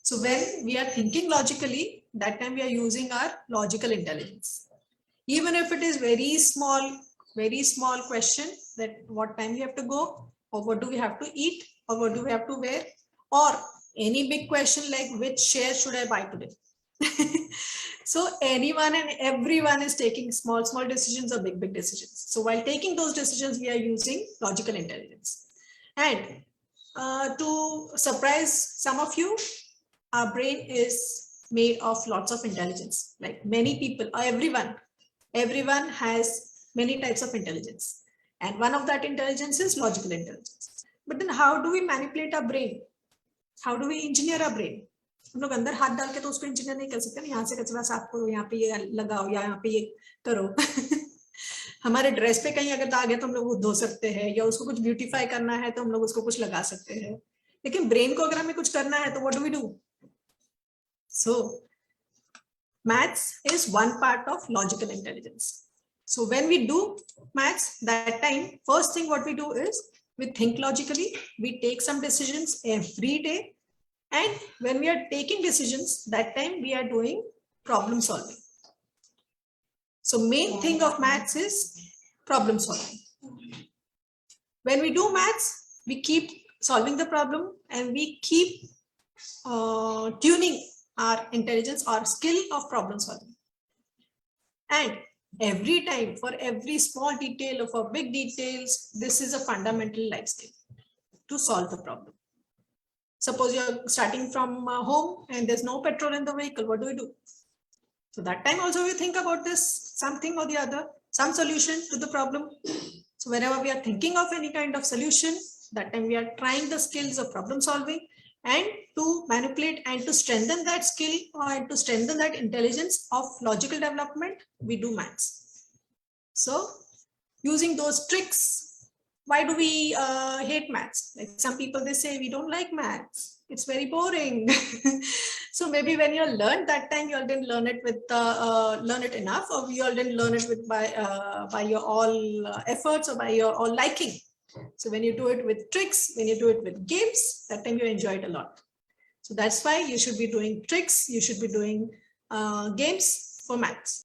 So when we are thinking logically, that time we are using our logical intelligence. Even if it is very small question, that what time we have to go, or what do we have to eat, or what do we have to wear, or any big question like which share should I buy today. So anyone and everyone is taking small decisions or big decisions. So while taking those decisions, we are using logical intelligence. And to surprise some of you, our brain is made of lots of intelligence. Like many people, or everyone has many types of intelligence. And one of that intelligence is logical intelligence. But then how do we manipulate our brain? How do we engineer our brain? हम लोग अंदर हाथ डाल के तो उसको engineer नहीं कर सकते ना, यहाँ से कचरा साफ करो, यहाँ पे ये लगाओ, या यहाँ पे ये करो. हमारे ड्रेस पे कहीं अगर दाग है तो हम लोग वो धो सकते हैं, या उसको कुछ ब्यूटीफाई करना है तो हम लोग उसको कुछ लगा सकते हैं. लेकिन ब्रेन को अगर हमें कुछ करना है तो what do we do? So maths is one part of logical intelligence. So when we do maths, that time, first thing what we do is we think logically, we take some decisions every day. And when we are taking decisions, that time we are doing problem solving. So main thing of maths is problem solving. When we do maths, we keep solving the problem and we keep tuning our intelligence or skill of problem solving. And every time, for every small detail or for big details, this is a fundamental life skill to solve the problem. Suppose you're starting from home and there's no petrol in the vehicle, what do we do? So that time also we think about this, something or the other, some solution to the problem. So whenever we are thinking of any kind of solution, that time we are trying the skills of problem solving, and to manipulate and to strengthen that skill or to strengthen that intelligence of logical development, we do maths. So using those tricks, why do we hate maths? Like some people, they say we don't like maths. It's very boring. So maybe when you learned that time, you all didn't learn it with learn it enough, or you all didn't learn it with by your all efforts or by your all liking. So when you do it with tricks, when you do it with games, that time you enjoy it a lot. So that's why you should be doing tricks. You should be doing games for maths.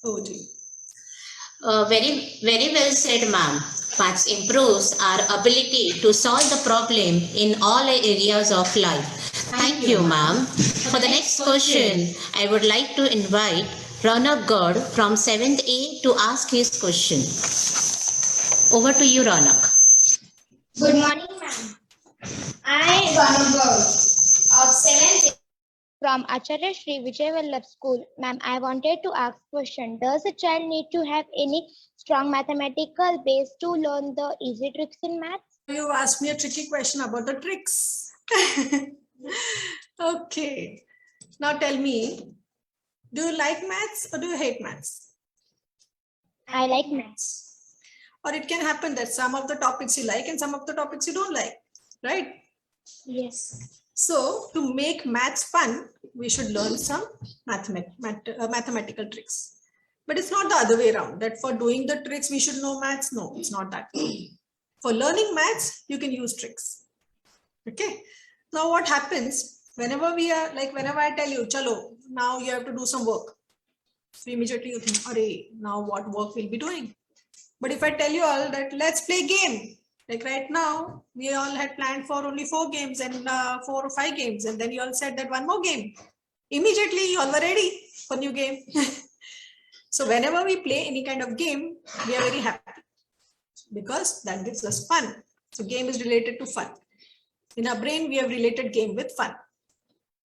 Oh, gee. Very well said, ma'am. Maths improves our ability to solve the problem in all areas of life. Thank you, ma'am. For the next question, I would like to invite Ronak Gaur from 7th A to ask his question. Over to you, Ronak. Good morning, ma'am. I, Ronak Gaur, of 7th from Acharya Shri Vijay Vallabh School. Ma'am, I wanted to ask question. Does a child need to have any strong mathematical base to learn the easy tricks in maths? You asked me a tricky question about the tricks. Okay. Now tell me, do you like maths or do you hate maths? I like maths. Or it can happen that some of the topics you like and some of the topics you don't like, right? Yes. So to make maths fun, we should learn some mathematical tricks. But it's not the other way around, that for doing the tricks, we should know maths. No, it's not that. For learning maths, you can use tricks. Okay. Now what happens whenever we are like, whenever I tell you, chalo, now you have to do some work. So immediately you think, arey, now what work we'll be doing? But if I tell you all that let's play game, like right now, we all had planned for only 4 games and 4 or 5 games. And then you all said that one more game. Immediately you all were ready for new game. So whenever we play any kind of game, we are very happy because that gives us fun. So game is related to fun. In our brain, we have related game with fun.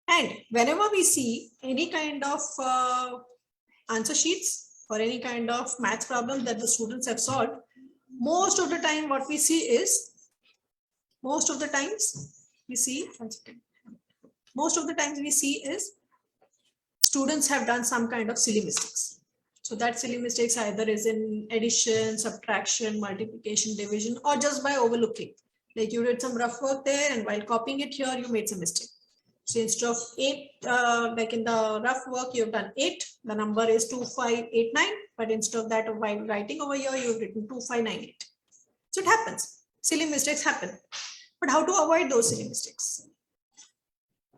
And whenever we see any kind of answer sheets or any kind of maths problem that the students have solved, most of the time what we see is, most of the times we see is students have done some kind of silly mistakes. So that silly mistakes either is in addition, subtraction, multiplication, division, or just by overlooking. Like you did some rough work there and while copying it here, you made some mistake. So instead of 8, like in the rough work, you've done 8, the number is 2589, but instead of that, while writing over here, you've written 2598. So it happens, silly mistakes happen. But how to avoid those silly mistakes?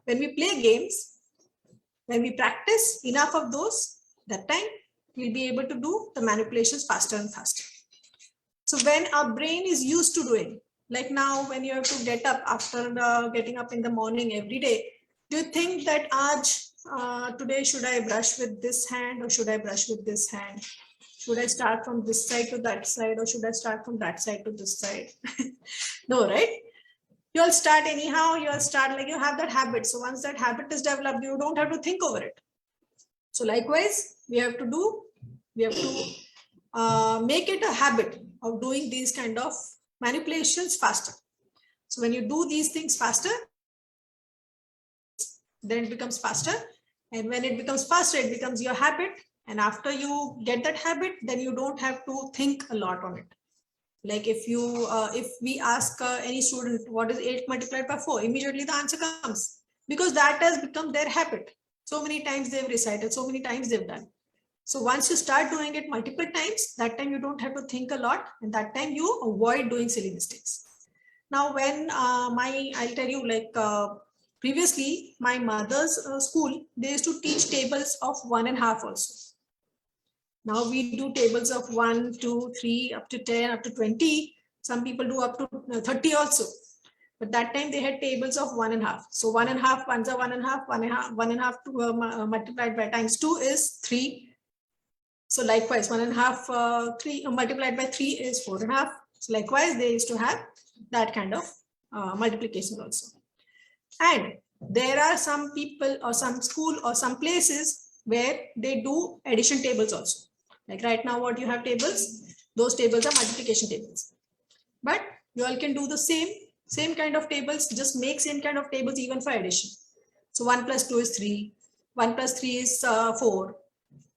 When we play games, when we practice enough of those, that time we'll be able to do the manipulations faster and faster. So when our brain is used to doing, like now when you have to get up after getting up in the morning every day, do you think that today should I brush with this hand or should I brush with this hand? Should I start from this side to that side or should I start from that side to this side? No, right? You all start anyhow, you all start like you have that habit. So once that habit is developed, you don't have to think over it. So likewise, we have to make it a habit of doing these kind of manipulations faster. So when you do these things faster, then it becomes faster. And when it becomes faster, it becomes your habit. And after you get that habit, then you don't have to think a lot on it. Like if we ask any student, what is 8 multiplied by 4? Immediately the answer comes because that has become their habit. So many times they've recited, so many times they've done. So once you start doing it multiple times, that time you don't have to think a lot and that time you avoid doing silly mistakes. Now when I'll tell you like previously my mother's school, they used to teach tables of 1 and 1/2 also. Now we do tables of 1, 2, 3, up to 10, up to 20. Some people do up to 30 also. But that time they had tables of 1.5. So 1.5, ones are 1.5, 1.5 multiplied by times 2 is 3. So likewise, 1.5 3 multiplied by 3 is 4.5. So likewise, they used to have that kind of multiplication also. And there are some people or some school or some places where they do addition tables also. Like right now, what you have tables, those tables are multiplication tables. But you all can do the same kind of tables, just make same kind of tables even for addition. So 1 plus 2 is 3, 1 plus 3 is 4,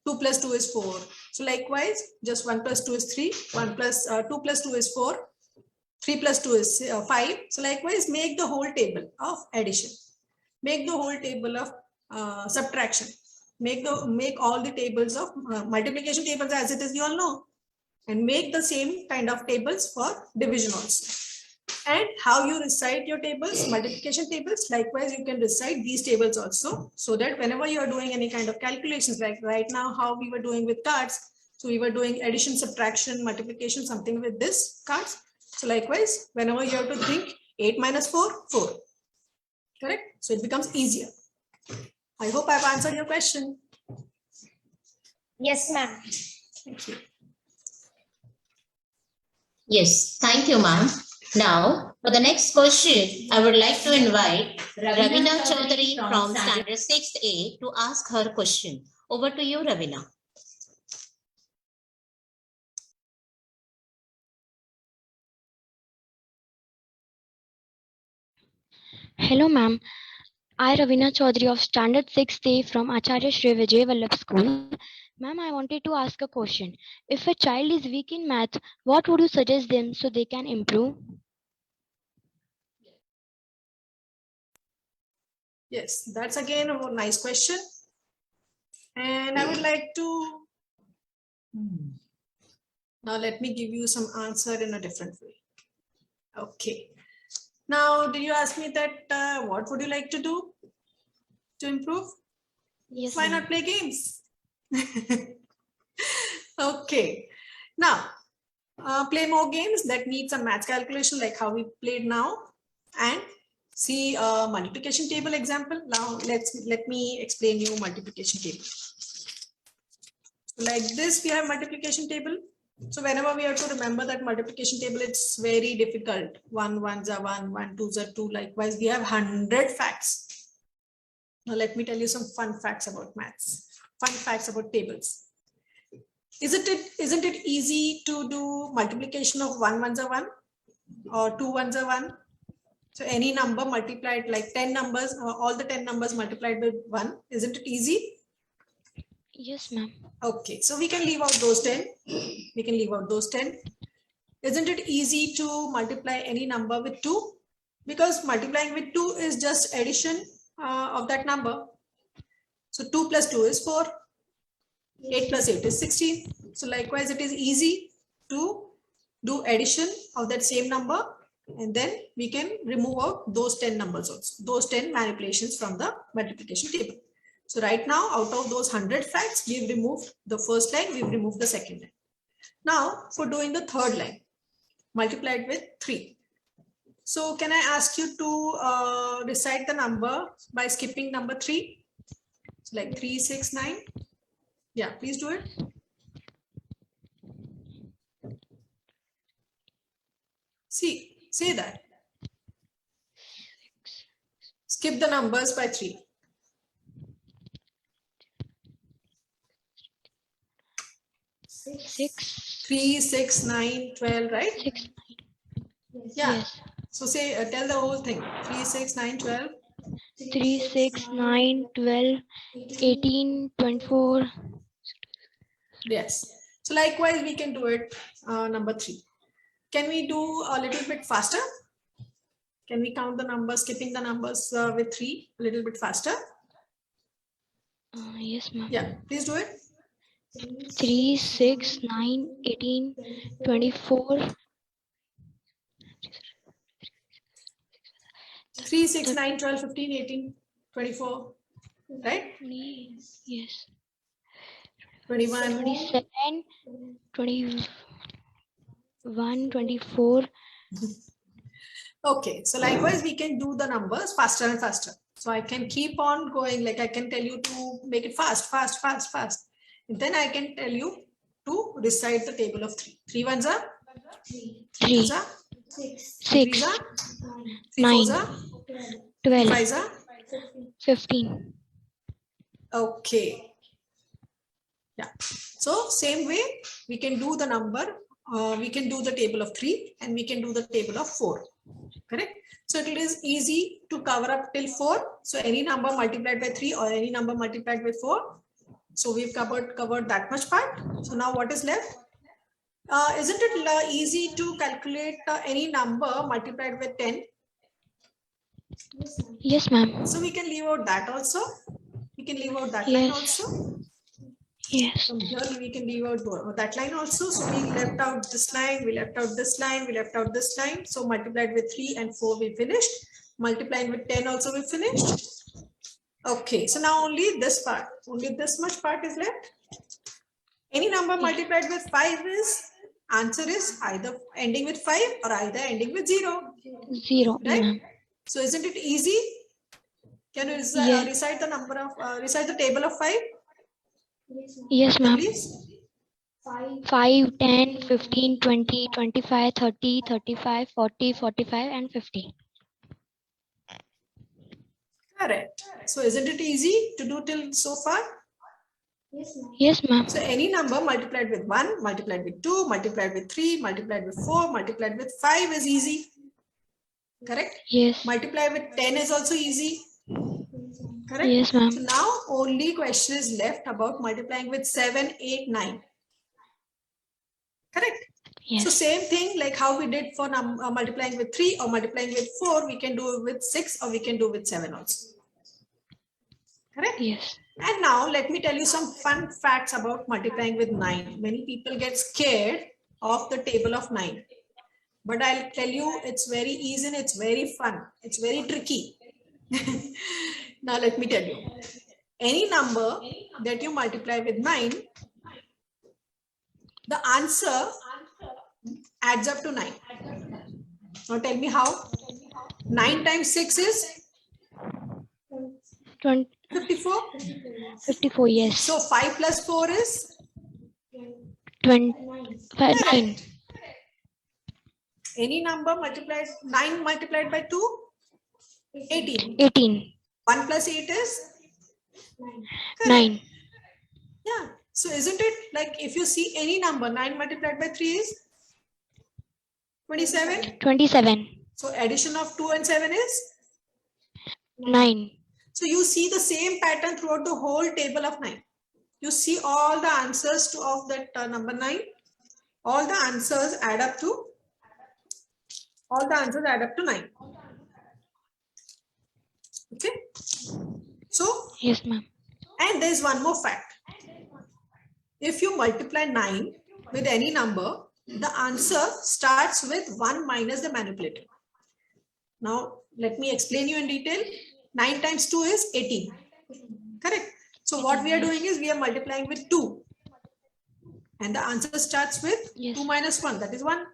2 plus 2 is 4. So likewise, just 1 plus 2 is 3, 1 plus 2 plus 2 is 4, 3 plus 2 is 5. So likewise, make the whole table of addition. Make the whole table of subtraction. Make all the tables of multiplication tables as it is, you all know. And make the same kind of tables for division also. And how you recite your tables, multiplication tables, likewise you can recite these tables also, so that whenever you are doing any kind of calculations, like right now how we were doing with cards, so we were doing addition, subtraction, multiplication, something with this cards. So likewise, whenever you have to think 8 minus 4, 4. Correct? So it becomes easier. I hope I've answered your question. Yes, ma'am. Thank you. Yes, thank you, ma'am. Now, for the next question, I would like to invite Ravina Chaudhary from Standard 6A to ask her question. Over to you, Ravina. Hello, ma'am. I, Ravina Chaudhary of Standard 6A from Acharya Shri Vijay Vallabh School. Ma'am, I wanted to ask a question. If a child is weak in math, what would you suggest them so they can improve? Yes, that's again a nice question. And I would like to, now let me give you some answer in a different way. Okay. Now, did you ask me that what would you like to do to improve? Yes, Why ma'am. not play games? Okay. Now, play more games that need some maths calculation like how we played now, and see a multiplication table example. Now, let me explain you multiplication table. Like this, we have multiplication table. So whenever we have to remember that multiplication table, it's very difficult. 1 ones are 1, 1 twos are 2. Likewise, we have 100 facts. Now let me tell you some fun facts about maths. Fun facts about tables. Isn't it easy to do multiplication of 1 ones are 1 or 2 ones are 1? So any number multiplied, like 10 numbers, all the 10 numbers multiplied with 1, isn't it easy? Yes, ma'am. Okay, so we can leave out those 10. We can leave out those 10. Isn't it easy to multiply any number with 2? Because multiplying with 2 is just addition of that number. So 2 plus 2 is 4. 8 plus 8 is 16. So likewise, it is easy to do addition of that same number, and then we can remove out those 10 numbers also, those 10 manipulations from the multiplication table. So right now, out of those 100 facts, we've removed the first line, we've removed the second line. Now, for doing the third line, multiplied with 3. So can I ask you to recite the number by skipping number 3? So like 3, 6, 9. Yeah, please do it. See, say that. Skip the numbers by 3. 6. 3, 6, 9, 12, right? 6. Yeah. Yes. So say, tell the whole thing. 3, 6, 9, 12. 3, 6, 9, 12, 18, 24. Yes. So likewise, we can do it number 3. Can we do a little bit faster? Can we count the numbers, skipping the numbers with 3 a little bit faster? Yes, ma'am. Yeah, please do it. 3, 6, 9, 18, 24. 3, 6, 9, 12, 15, 18, 24. Right? Yes. 21, 27, 21, 24. Okay, so likewise, we can do the numbers faster and faster. So I can keep on going, like I can tell you to make it fast, fast, fast, fast. And then I can tell you to recite the table of 3. 3 ones are? 3 twos 3, are? 6, 3 threes are? 3 9, fours are? 3 12, fives are? 15. Okay. Yeah. So same way, we can do the number, we can do the table of 3 and we can do the table of 4. Correct? So it is easy to cover up till 4. So any number multiplied by 3 or any number multiplied by 4. So we've covered that much part. So now what is left? Isn't it easy to calculate any number multiplied with 10? Yes, ma'am. So we can leave out that also. We can leave out that Yes. line also. Yes. From here we can leave out that line also. So we left out this line, we left out this line, we left out this line. So multiplied with 3 and 4 we finished. Multiplying with 10 also we finished. Okay, so now only this part, only this much part is left. Any number multiplied with 5 is, answer is either ending with 5 or either ending with 0. 0. Right? Ma'am. So isn't it easy? Can you Yes. recite the number of, recite the table of 5? Yes, ma'am. Please. 5, 10, 15, 20, 25, 30, 35, 40, 45, and 50. Correct. So isn't it easy to do till so far? Yes, ma'am. So any number multiplied with 1, multiplied with 2, multiplied with 3, multiplied with 4, multiplied with 5 is easy. Correct? Yes. Multiply with 10 is also easy. Correct? Yes, ma'am. So now only question is left about multiplying with 7, 8, 9. Correct? Yes. So same thing like how we did for multiplying with 3 or multiplying with 4, we can do it with 6 or we can do with 7 also. Correct? Yes. And now let me tell you some fun facts about multiplying with 9. Many people get scared of the table of 9. But I'll tell you it's very easy and it's very fun. It's very tricky. Now let me tell you. Any number that you multiply with 9, the answer adds up to 9. Now tell me how. 9 times 6 is 54. 54, yes. So 5 plus 4 is 9. any number multiplied 9 multiplied by 2, 18. 18. 1 plus 8 is 9. Yeah. So isn't it like if you see any number 9 multiplied by 3 is 27. 27. So addition of 2 and 7 is 9. so you see the same pattern throughout the whole table of 9. You see all the answers of that number 9. All the answers add up to 9. Okay. So Yes, ma'am. and there's one more fact. If you multiply 9 with any number, the answer starts with 1 minus the manipulator. Now, let me explain you in detail. 9 times 2 is 18. Correct. So what we are doing is we are multiplying with 2. And the answer starts with 2 minus 1. That is 1.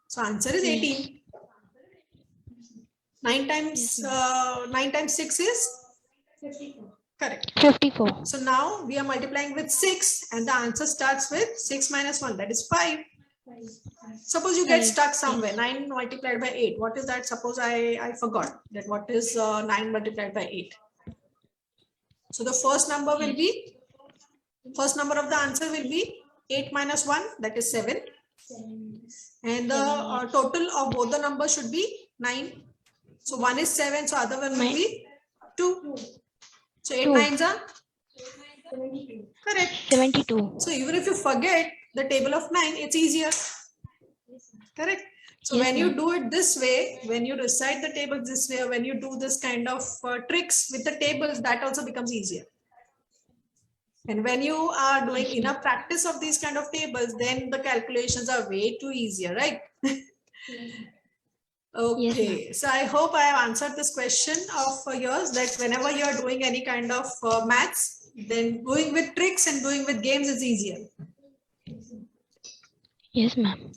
So answer is 18. 9 times 6 is? Correct. 54. So now we are multiplying with 6 and the answer starts with 6 minus 1. That is 5. Suppose you get stuck somewhere. 9 multiplied by 8. What is that? Suppose I forgot that what is 9 multiplied by 8. So the first number will be, first number of the answer will be 8 minus 1. That is 7. And the total of both the numbers should be 9. So one is 7. So other one will be 2. So 8 nines are? Correct. 72. So even if you forget the table of 9, it's easier. Correct. So when you do it this way, when you recite the tables this way, or when you do this kind of tricks with the tables, that also becomes easier. And when you are doing enough practice of these kind of tables, then the calculations are way too easier, right? Okay, so I hope I have answered this question of yours, that whenever you are doing any kind of maths, then going with tricks and going with games is easier. Yes, ma'am.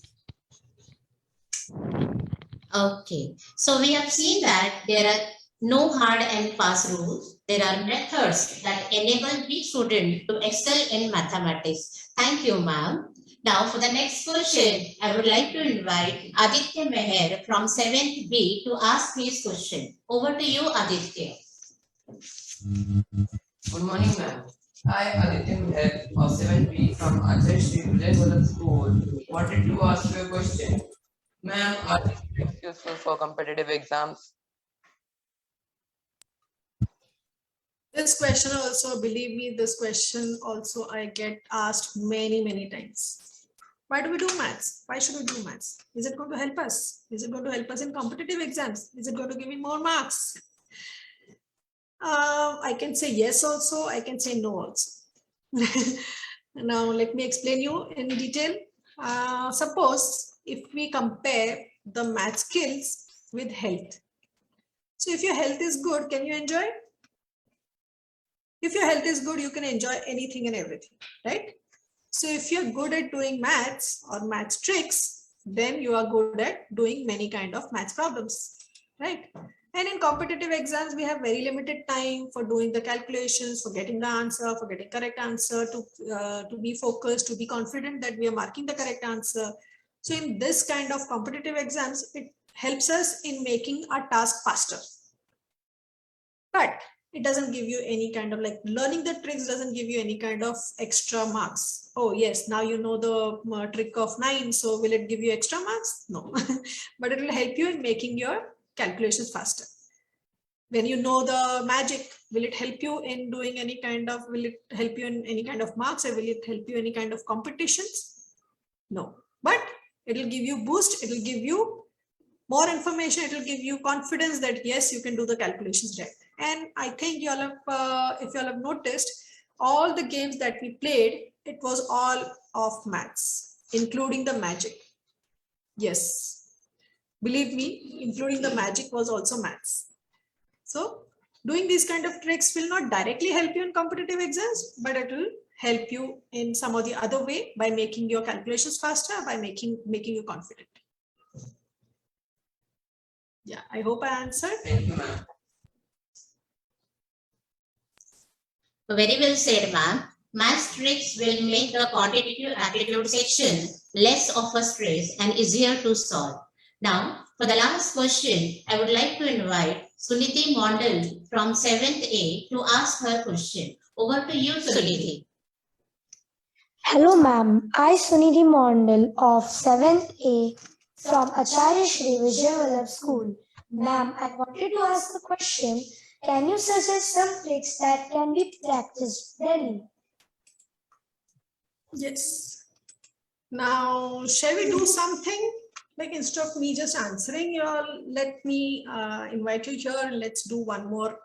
Okay, so we have seen that there are no hard and fast rules. There are methods that enable each student to excel in mathematics. Thank you, ma'am. Now, for the next question, I would like to invite Aditya Meher from 7th B to ask his question. Over to you, Aditya. Good morning, ma'am. I, Aditya Meher of 7B from Acharya Shri Vijay Vallabh School, wanted to ask you a question. Ma'am, are these tricks useful for competitive exams? This question also, believe me, this question also I get asked many times. Why do we do maths? Why should we do maths? Is it going to help us? Is it going to help us in competitive exams? Is it going to give me more marks? I can say yes also, I can say no also. Now, let me explain you in detail. Suppose if we compare the math skills with health. So if your health is good, can you enjoy? If your health is good, you can enjoy anything and everything, right? So if you're good at doing maths or maths tricks, then you are good at doing many kind of maths problems, right? And in competitive exams, we have very limited time for doing the calculations, for getting the answer, for getting correct answer, to be focused, to be confident that we are marking the correct answer. So in this kind of competitive exams, it helps us in making our task faster. But it doesn't give you any kind of, like, learning the tricks doesn't give you any kind of extra marks. Oh yes, now you know the trick of 9, so will it give you extra marks? No. But it will help you in making your calculations faster. When you know the magic, will it help you in doing any kind of, will it help you in any kind of marks, or will it help you any kind of competitions? No. But it will give you boost, it will give you more information, it will give you confidence that yes, you can do the calculations right. And I think you all have, if you all have noticed, all the games that we played, it was all of maths, including the magic. Yes, believe me, including the magic was also maths. So doing these kind of tricks will not directly help you in competitive exams, but it will help you in some or the other way by making your calculations faster, by making you confident. Yeah, I hope I answered. Thank you, ma'am. Very well said, ma'am. Math tricks will make the quantitative aptitude section less of a stress and easier to solve. Now, for the last question, I would like to invite Suniti Mondal from 7th A to ask her question. Over to you, Suniti. Hello ma'am, I Sunidhi Mondal of 7th A from Acharya Shri Vijay Vallabh School. Ma'am, I wanted to ask a question. Can you suggest some tricks that can be practiced daily? Yes. Now, shall we do something? Like, instead of me just answering you all, let me invite you here and let's do one more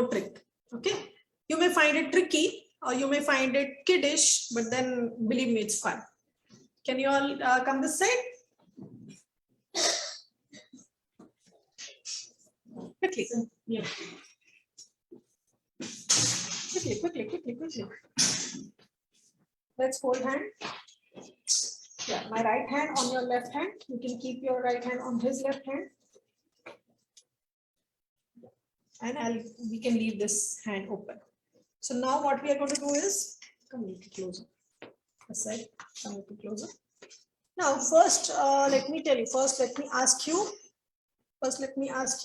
trick. Okay. You may find it tricky or you may find it kiddish, but then believe me, it's fun. Can you all come this side? Quickly. Yeah. Quickly. Let's hold hand. Yeah, my right hand on your left hand. You can keep your right hand on his left hand. And we can leave this hand open. So now what we are going to do is, come a little closer. Aside, come a little closer. Now, first, let me tell you. First, let me ask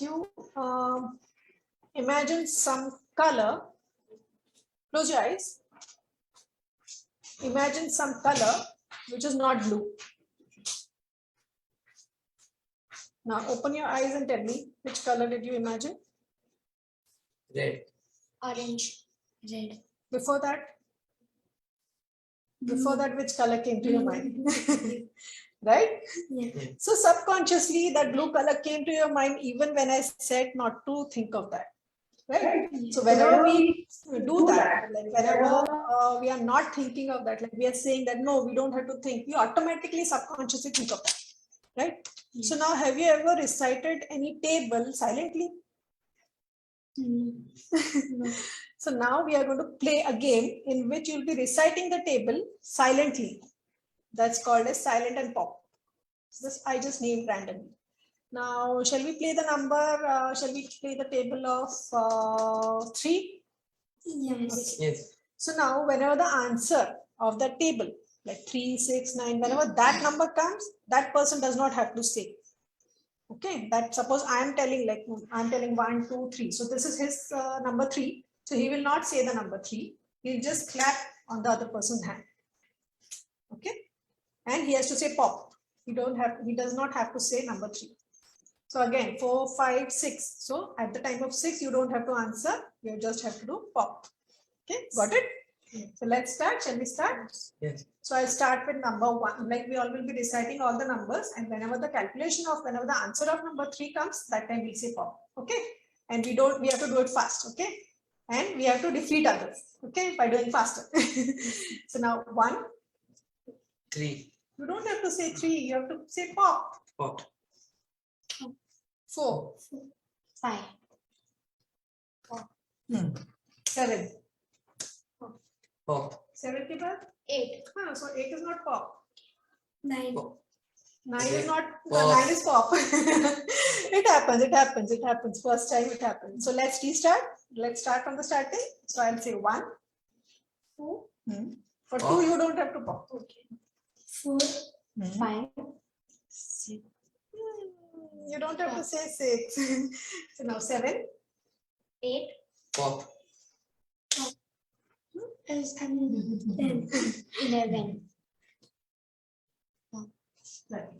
you. Imagine some color. Close your eyes. Imagine some color which is not blue. Now open your eyes and tell me, which color did you imagine? Red. Orange. Red. Before that, which color came to your mind? Right? Yeah. So subconsciously that blue color came to your mind even when I said not to think of that. Right? So whenever we do that, like whenever we are not thinking of that, like we are saying that no, we don't have to think, we automatically subconsciously think of that. Right? So now, have you ever recited any table silently? No. So now we are going to play a game in which you'll be reciting the table silently. That's called as silent and pop. This I just named randomly. Now, shall we play the number? Shall we play the table of 3? Yes. Yes. So now, whenever the answer of the table, like 3, 6, 9, whenever that number comes, that person does not have to say. Okay, that suppose I am telling, like I'm telling 1, 2, 3. So this is his number 3. So he will not say the number 3. He'll just clap on the other person's hand. Okay, and he has to say pop. He does not have to say number 3. So again, 4, 5, 6. So at the time of 6, you don't have to answer. You just have to do pop. Okay, got it? So let's start. Shall we start? Yes. So I'll start with number 1. Like we all will be reciting all the numbers, and whenever the answer of number 3 comes, that time we'll say pop. Okay, and we have to do it fast. Okay, and we have to defeat others. Okay, by doing faster. So now 1. 3. You don't have to say 3. You have to say pop. Pop. 4. 5. 7. Pop. 7 ke baad? 8. So 8 is not pop. 9. Pop. 9 is not. Pop. 9 is pop. It happens. First time it happens. So let's restart. Let's start from the starting. So I'll say 1, 2. For 2, you don't have to pop. Okay. 4. 5. 6. You don't have to say 6. So now 7. 8. Pop. 10. 11.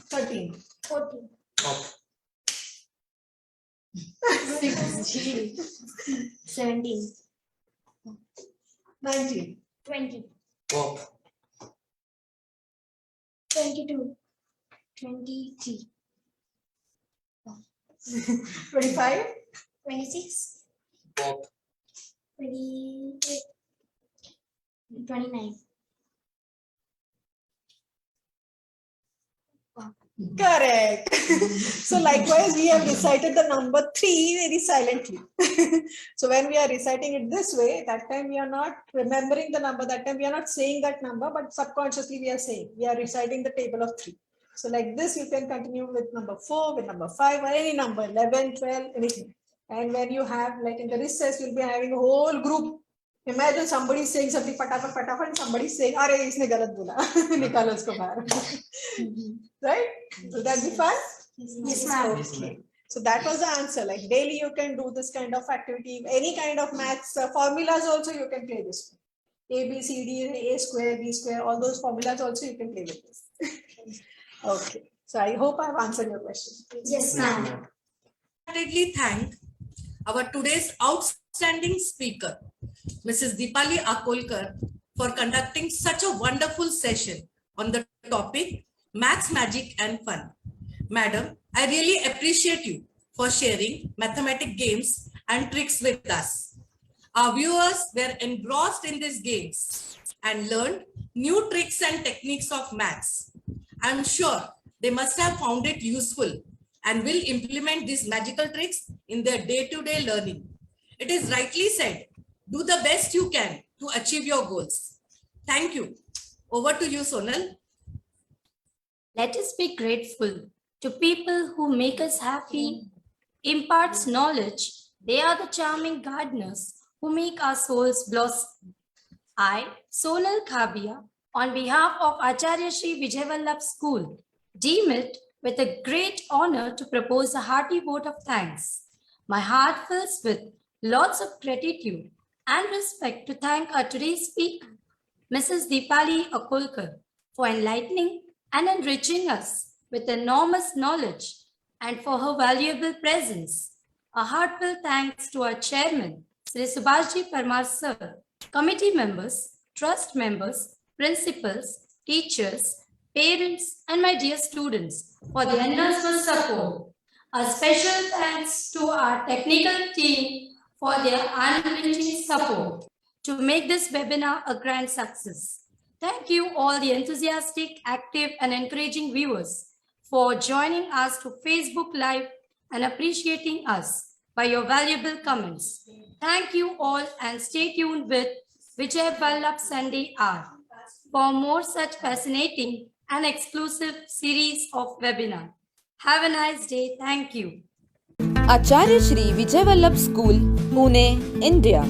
13. 14. Pop. 16. 17. 19. 20. Pop. 22. 23. 25. 26. Pop. 28. 29. Correct. So likewise, we have recited the number 3 very silently. So when we are reciting it this way, that time we are not remembering the number. That time we are not saying that number, but subconsciously we are saying, we are reciting the table of 3. So like this, you can continue with number 4, with number 5, or any number, 11, 12, anything. And when you have, like in the recess, you'll be having a whole group. Imagine somebody saying something fatafat, and somebody saying, "Arey, isne galat bola." Nikalo usko bahar. Right? Will that be fun? Yes, ma'am. Okay. So that was the answer. Like daily, you can do this kind of activity. Any kind of maths formulas also you can play this. A, B, C, D, A square, B square, all those formulas also you can play with this. Okay. So I hope I've answered your question. Yes, ma'am. Heartedly thank our today's outstanding speaker, Mrs. Dipali Akolkar, for conducting such a wonderful session on the topic Maths, Magic and Fun. Madam, I really appreciate you for sharing mathematic games and tricks with us. Our viewers were engrossed in these games and learned new tricks and techniques of maths. I'm sure they must have found it useful and will implement these magical tricks in their day-to-day learning. It is rightly said, do the best you can to achieve your goals. Thank you. Over to you, Sonal. Let us be grateful to people who make us happy, imparts knowledge. They are the charming gardeners who make our souls blossom. I, Sonal Khabia, on behalf of Acharya Shri Vijay Vallabh School, deem it with a great honor to propose a hearty vote of thanks. My heart fills with lots of gratitude and respect to thank our today's speaker, Mrs. Dipali Akolkar, for enlightening and enriching us with enormous knowledge and for her valuable presence. A heartfelt thanks to our chairman, Sri Subhashji Parmar Sir, committee members, trust members, principals, teachers, parents, and my dear students for the endless support. A special thanks to our technical team for their unwavering support to make this webinar a grand success. Thank you all the enthusiastic, active, and encouraging viewers for joining us to Facebook Live and appreciating us. by your valuable comments. Thank you all and stay tuned with Vijay Vallabh Sunday Hour for more such fascinating and exclusive series of webinar. Have a nice day. Thank you. Acharya Shri Vijay Vallabh School, Pune, India.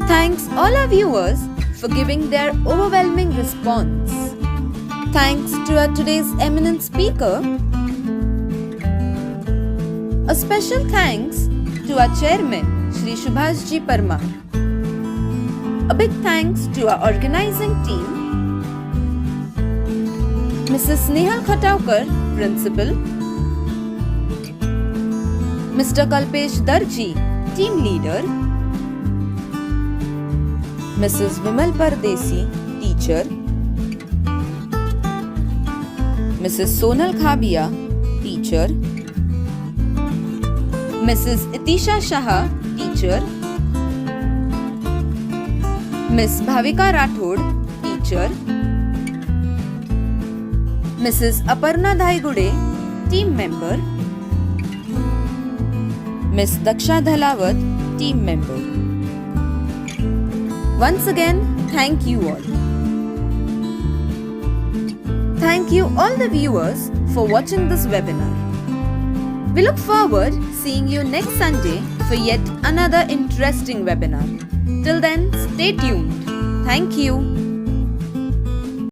Thanks all our viewers for giving their overwhelming response. Thanks to our today's eminent speaker. A special thanks to our chairman, Shri Subhash Ji Parmar. A big thanks to our organizing team, Mrs. Snehal Khataukar, Principal, Mr. Kalpesh Darji, Team Leader, Mrs. Vimal Pardesi, Teacher, Mrs. Sonal Khabia, Teacher, Mrs. Itisha Shah, Teacher, Miss Bhavika Rathod, Teacher, Mrs. Aparna Dhaigude, Team Member, Miss Daksha Dhalawat, Team Member. Once again, thank you all. Thank you all the viewers for watching this webinar. We look forward seeing you next Sunday for yet another interesting webinar. Till then, stay tuned. Thank you.